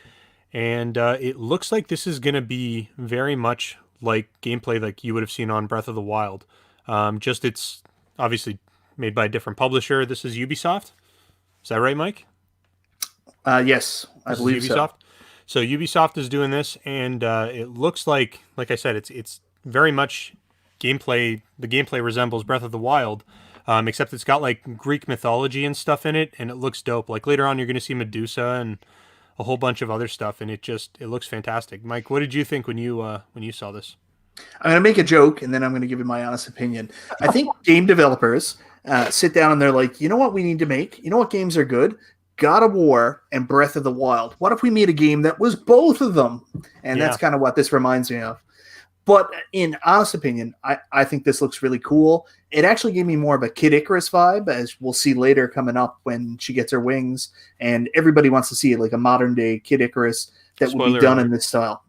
And it looks like this is going to be very much like gameplay like you would have seen on Breath of the Wild. Just it's obviously made by a different publisher. This is Ubisoft. Is that right, Mike? Yes, I This is believe so. Ubisoft. So Ubisoft is doing this, and it looks like I said, it's very much gameplay. The gameplay resembles Breath of the Wild, except it's got like Greek mythology and stuff in it, and it looks dope. Like later on, you're going to see Medusa and a whole bunch of other stuff, and it looks fantastic. Mike, what did you think when you saw this? I'm going to make a joke, and then I'm going to give you my honest opinion. I think game developers sit down and they're like, you know what we need to make? You know what games are good? God of War and Breath of the Wild. What if we made a game that was both of them? And that's kind of what this reminds me of. But in honest opinion, I think this looks really cool. It actually gave me more of a Kid Icarus vibe, as we'll see later coming up when she gets her wings. And everybody wants to see like a modern day Kid Icarus that would be done in this style.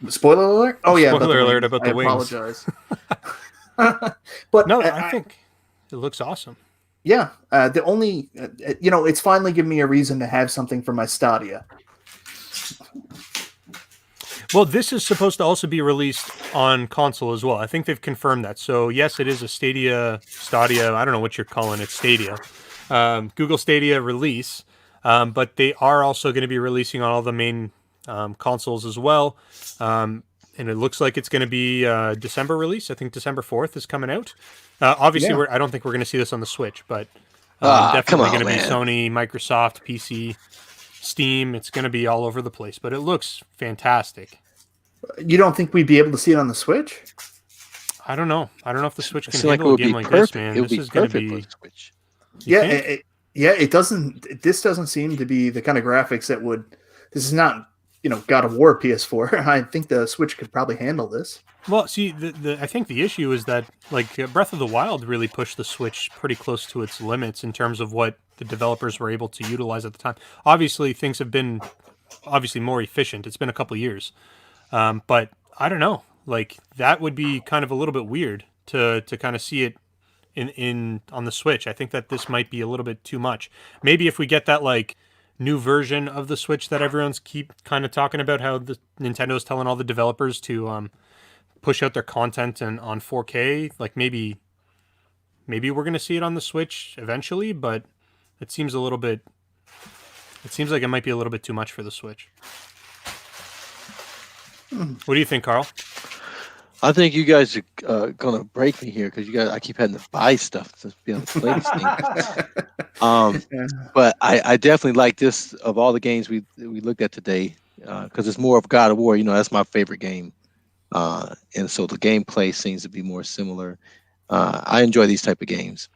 Spoiler alert? Oh, yeah. Spoiler alert about the wings. I apologize. But no, I think it looks awesome. Yeah. The only, it's finally given me a reason to have something for my Stadia. Well, this is supposed to also be released on console as well. I think they've confirmed that. So, yes, it is a Stadia, I don't know what you're calling it, Stadia. Google Stadia release. But they are also going to be releasing on all the main consoles as well. And it looks like it's going to be December release. I think December 4th is coming out. Obviously, I don't think we're going to see this on the Switch, but definitely going to be Sony, Microsoft, PC, Steam. It's going to be all over the place, but it looks fantastic. You don't think we'd be able to see it on the Switch? I don't know. I don't know if the Switch can handle a game like this, man. This is going to be... It doesn't. This doesn't seem to be the kind of graphics that would... This is not... God of War PS4. I think the Switch could probably handle this. Well, see, I think the issue is that like Breath of the Wild really pushed the Switch pretty close to its limits in terms of what the developers were able to utilize at the time. Obviously, things have been more efficient. It's been a couple of years, but I don't know. Like that would be kind of a little bit weird to kind of see it in on the Switch. I think that this might be a little bit too much. Maybe if we get that like new version of the Switch that everyone's keep kind of talking about, how the Nintendo's telling all the developers to push out their content and on 4K, like maybe we're going to see it on the Switch eventually, but it seems like it might be a little bit too much for the Switch. What do you think, Carl? I think you guys are gonna break me here because I keep having to buy stuff to be able to play this thing. But I definitely like this of all the games we looked at today because it's more of God of War. That's my favorite game, and so the gameplay seems to be more similar. I enjoy these type of games.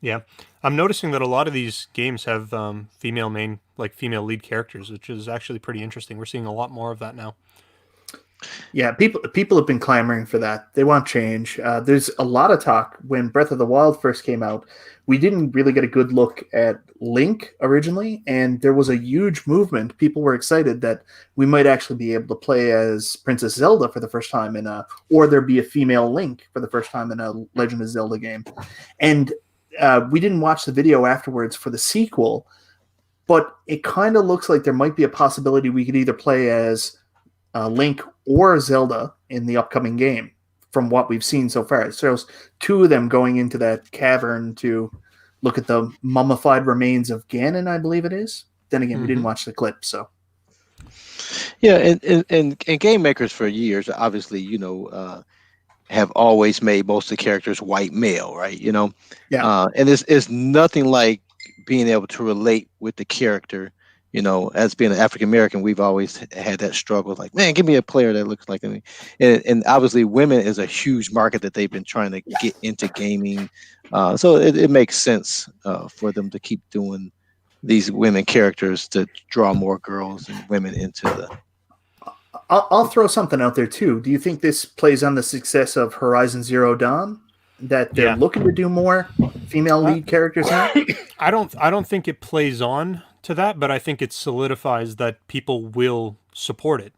Yeah, I'm noticing that a lot of these games have female lead characters, which is actually pretty interesting. We're seeing a lot more of that now. Yeah, people have been clamoring for that. They want change. There's a lot of talk when Breath of the Wild first came out. We didn't really get a good look at Link originally, and there was a huge movement. People were excited that we might actually be able to play as Princess Zelda for the first time or there'd be a female Link for the first time in a Legend of Zelda game. And we didn't watch the video afterwards for the sequel, but it kind of looks like there might be a possibility we could either play as Link or Zelda in the upcoming game from what we've seen so far. It shows two of them going into that cavern to look at the mummified remains of Ganon, I believe it is. Then again, we didn't watch the clip, so. Yeah, and game makers for years, obviously, have always made most of the characters white male, right? Yeah. And it's nothing like being able to relate with the character. As being an African American, we've always had that struggle. Like, man, give me a player that looks like me. And obviously, women is a huge market that they've been trying to get into gaming. So it makes sense for them to keep doing these women characters to draw more girls and women into the. I'll throw something out there too. Do you think this plays on the success of Horizon Zero Dawn? That they're looking to do more female lead characters now? I don't think it plays on to that, but I think it solidifies that people will support it.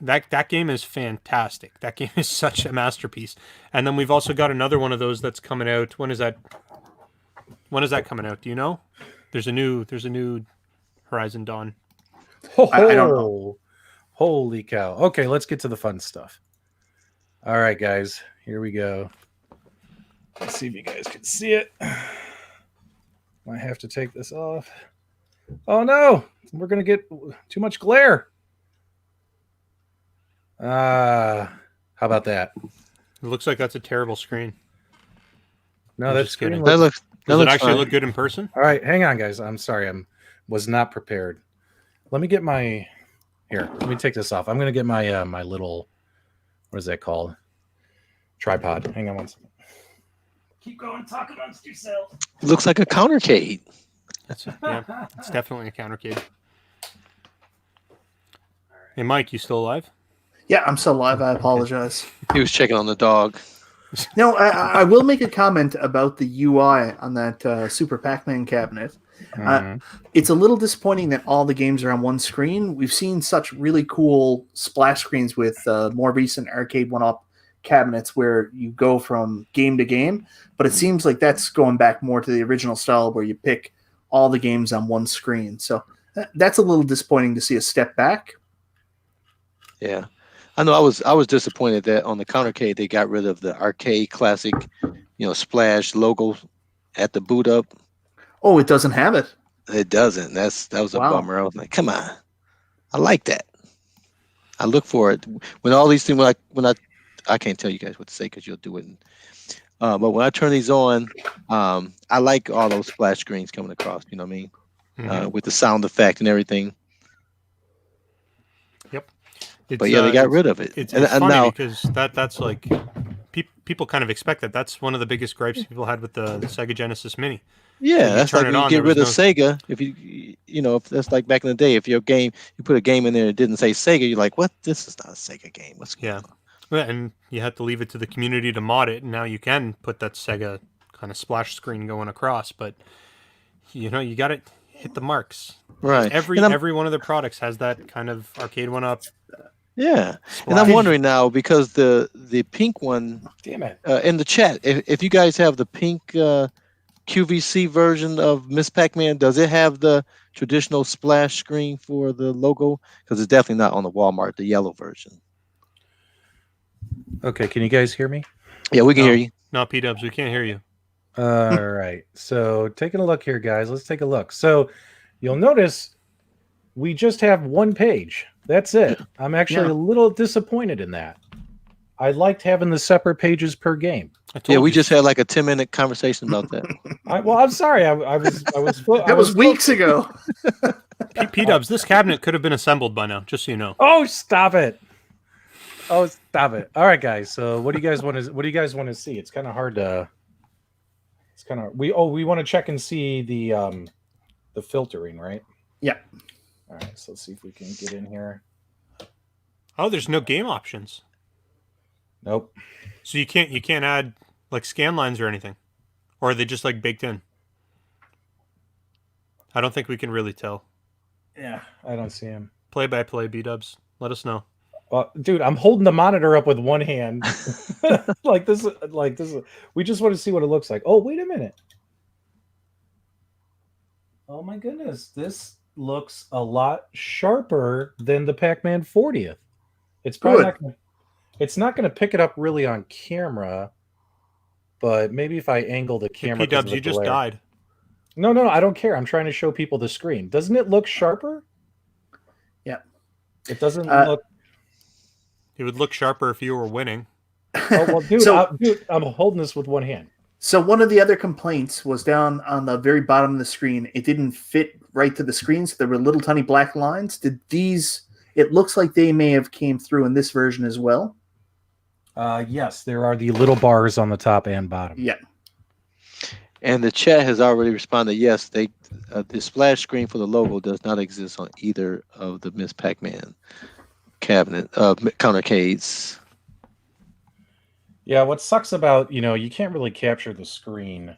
That game is fantastic. That game is such a masterpiece. And then we've also got another one of those that's coming out. When is that coming out? Do you know? There's a new Horizon Dawn. I don't know. Holy cow. Okay, let's get to the fun stuff. All right, guys, here we go. Let's see if you guys can see it. Might have to take this off. Oh no, we're gonna get too much glare. How about that? It looks like that's a terrible screen. No, I'm that just screen kidding. looks. Does it looks actually fine. look good in person? All right, hang on, guys. I'm sorry, was not prepared. Let me get my here. Let me take this off. I'm gonna get my my little, what is that called? Tripod. Hang on one second. Keep going. Talk amongst yourself. It looks like a countercade. Yeah, it's definitely a countercade. Hey, Mike, you still alive? Yeah, I'm still live. I apologize. He was checking on the dog. No, I will make a comment about the UI on that Super Pac-Man cabinet. It's a little disappointing that all the games are on one screen. We've seen such really cool splash screens with more recent Arcade1Up cabinets where you go from game to game, but it seems like that's going back more to the original style where you pick all the games on one screen. So that's a little disappointing to see a step back. Yeah, I know. I was disappointed that on the countercade they got rid of the arcade classic, splash logo at the boot up. Oh, it doesn't have it. It doesn't. That was a Wow. bummer. I was like, come on, I like that. I look for it when all these things. I can't tell you guys what to say because you'll do it. But when I turn these on, I like all those splash screens coming across. You know what I mean? Mhm. With the sound effect and everything. Yep. But yeah, they got rid of it. It's and funny now, because that's like people kind of expect that. That's one of the biggest gripes people had with the Sega Genesis Mini. yeah, you that's turn like it when you on, get there rid of was Sega. If if that's like back in the day, if you put a game in there that didn't say Sega, you're like, what? This is not a Sega game. What's going Yeah. on? Yeah, and you had to leave it to the community to mod it, and now you can put that Sega kind of splash screen going across, but you got to hit the marks. Right. Every And every one of the products has that kind of Arcade1Up. yeah. And I'm Splash. wondering now because the pink one Damn it. in the chat, if you guys have the pink QVC version of Miss Pac-Man, does it have the traditional splash screen for the logo? Because it's definitely not on the Walmart, the yellow version. Okay, can you guys hear me? Yeah, we can No. hear you. No, P-Dubs, we can't hear you. All right. So taking a look here, guys. Let's take a look. So you'll notice we just have one page. That's it. I'm actually a little disappointed in that. I liked having the separate pages per game. Yeah, we you just had like a 10-minute conversation about that. I'm sorry. I was That was weeks ago. P-Dubs, this cabinet could have been assembled by now, just so you know. Oh, stop it. Oh, stop it. All right, guys. So what do you guys want to see? It's kind of hard to we want to check and see the filtering, right? Yeah. All right, so let's see if we can get in here. Oh, there's no game options. Nope. So you can't add like scan lines or anything. Or are they just like baked in? I don't think we can really tell. Yeah, I don't see him. Play by play, B-Dubs. Let us know. Well, dude, I'm holding the monitor up with one hand. like this. We just want to see what it looks like. Oh, wait a minute. Oh my goodness, this looks a lot sharper than the Pac-Man 40th. It's probably not going to pick it up really on camera, but maybe if I angle the camera. P-Dubs, you just died. No, I don't care. I'm trying to show people the screen. Doesn't it look sharper? Yeah. It doesn't look. It would look sharper if you were winning. Oh well, dude, I'm holding this with one hand. So one of the other complaints was down on the very bottom of the screen. It didn't fit right to the screen, so there were little tiny black lines. It looks like they may have came through in this version as well. Yes, there are the little bars on the top and bottom. Yeah. And the chat has already responded. Yes, the splash screen for the logo does not exist on either of the Miss Pac-Man cabinet countercades. Yeah, what sucks about, you can't really capture the screen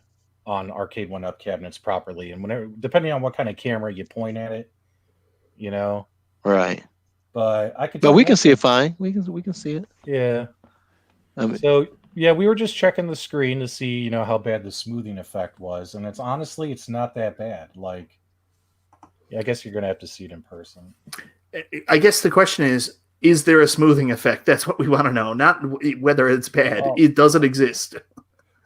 on Arcade1Up cabinets properly, and depending on what kind of camera you point at it, Right. But we can see it fine. We can see it. Yeah. So yeah, we were just checking the screen to see, how bad the smoothing effect was, and it's not that bad. Like, I guess you're gonna have to see it in person. I guess the question is there a smoothing effect? That's what we want to know, not whether it's bad. Oh. It doesn't exist.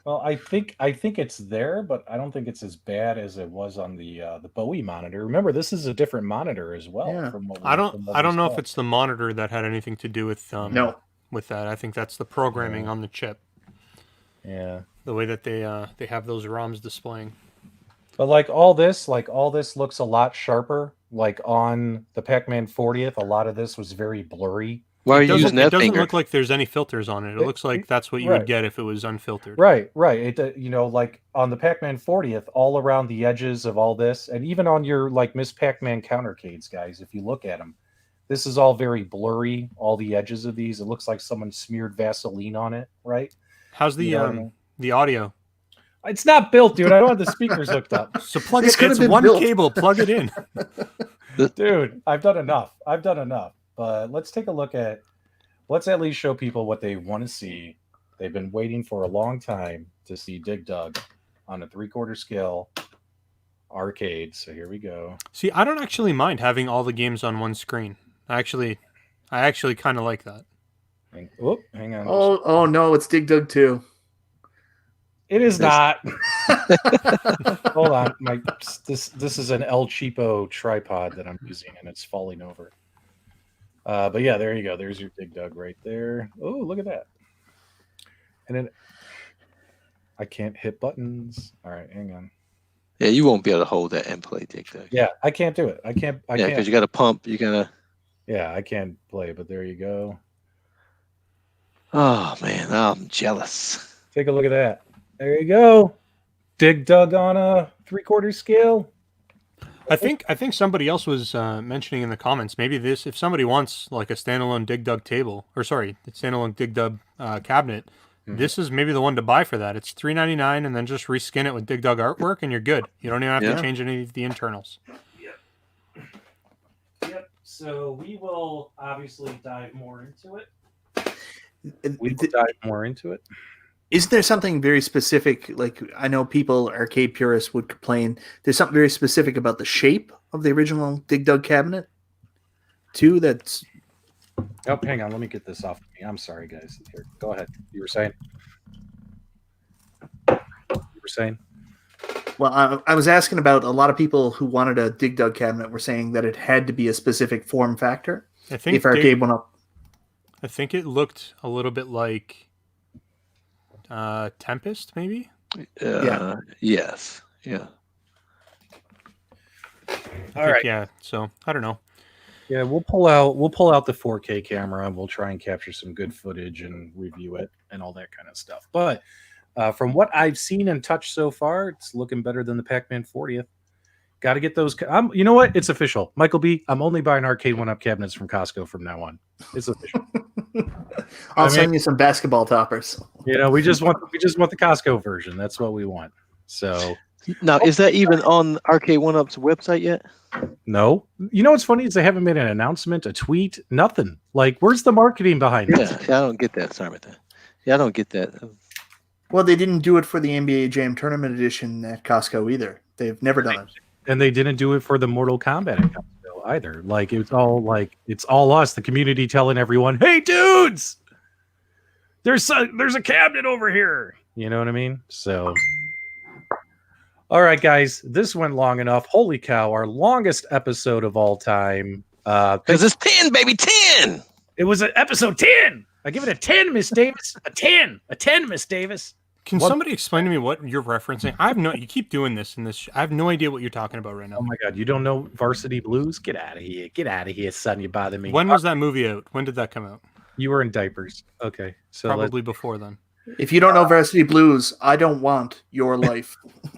Well, I think it's there, but I don't think it's as bad as it was on the Bowie monitor. Remember, this is a different monitor as well. Yeah. From what I don't know if saw. it's the monitor that had anything to do with No. with that. I think that's the programming on the chip. Yeah. The way that they have those ROMs displaying. But like all this looks a lot sharper. Like on the Pac-Man 40th, a lot of this was very blurry. Why are you using It that doesn't finger? look like there's any filters on it. It looks like that's what you Right. would get if it was unfiltered. Right. It like on the Pac-Man 40th, all around the edges of all this, and even on your like Miss Pac-Man countercades, guys, if you look at them, this is all very blurry. All the edges of these, it looks like someone smeared Vaseline on it. Right? How's the You know what I mean? the audio? It's not built, dude. I don't have the speakers hooked up. So plug This it. could have It's been one built. cable. Plug it in. Dude, I've done enough. But let's take a look at. Let's at least show people what they want to see. They've been waiting for a long time to see Dig Dug on a 3/4 scale arcade. So here we go. See, I don't actually mind having all the games on one screen. I actually kind of like that. Hang on. Oh no, it's Dig Dug 2. It is not. Hold on. This is an El Cheapo tripod that I'm using, and it's falling over. But yeah, there you go. There's your Dig Dug right there. Oh, look at that. And then I can't hit buttons. All right, hang on. Yeah, you won't be able to hold that and play Dig Dug. Yeah, I can't do it. I can't. Because you got to pump. You're gonna. Yeah, I can't play, but there you go. Oh man, I'm jealous. Take a look at that. There you go. Dig Dug on a 3/4 scale. I think somebody else was mentioning in the comments. Maybe this, if somebody wants like a standalone Dig Dug table, or sorry, the standalone Dig Dug cabinet, this is maybe the one to buy for that. It's $3.99, and then just reskin it with Dig Dug artwork, and you're good. You don't even have to change any of the internals. Yep. So we will obviously dive more into it. Isn't there something very specific? Like, I know people, arcade purists, would complain. There's something very specific about the shape of the original Dig Dug cabinet, too. That's. Oh, hang on. Let me get this off of me. I'm sorry, guys. Here, go ahead. You were saying. Well, I was asking about a lot of people who wanted a Dig Dug cabinet were saying that it had to be a specific form factor. I think if Arcade1Up. I think it looked a little bit like Tempest, maybe. Yeah. Yes. Yeah. All right. Yeah. So I don't know. Yeah, we'll pull out the 4K camera and we'll try and capture some good footage and review it and all that kind of stuff. But from what I've seen and touched so far, it's looking better than the Pac-Man 40th. Got to get those. You know what? It's official. Michael B., I'm only buying Arcade1Up cabinets from Costco from now on. It's official. I'll send you some basketball toppers. You know, we just want the Costco version. That's what we want. So now, is that even on Arcade1Up's website yet? No. You know what's funny is they haven't made an announcement, a tweet, nothing. Like, where's the marketing behind it? Yeah, I don't get that. Sorry about that. Yeah, I don't get that. Well, they didn't do it for the NBA Jam Tournament Edition at Costco either. They've never done it. And they didn't do it for the Mortal Kombat at Costco either. Like, it's all us, the community, telling everyone, "Hey, dudes, there's a cabinet over here." You know what I mean? So, all right, guys, this went long enough. Holy cow, our longest episode of all time. Because it's 10, baby, 10. It was an episode 10. I give it a 10, Miss Davis. A 10, Miss Davis. Can somebody explain to me what you're referencing? You keep doing this in this. I have no idea what you're talking about right now. Oh my God, you don't know Varsity Blues? Get out of here. Get out of here, son. You bother me. When was that movie out? When did that come out? You were in diapers. Okay. So probably before then. If you don't know Varsity Blues, I don't want your life.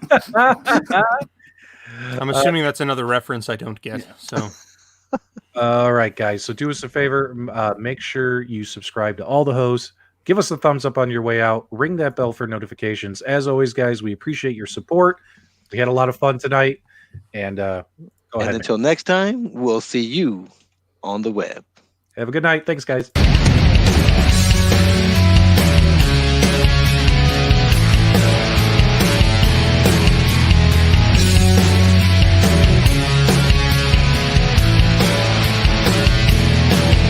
I'm assuming that's another reference I don't get. So, all right, guys. So do us a favor. Make sure you subscribe to all the hosts. Give us a thumbs up on your way out. Ring that bell for notifications. As always, guys, we appreciate your support. We had a lot of fun tonight. And go ahead. Until next time, we'll see you on the web. Have a good night. Thanks, guys.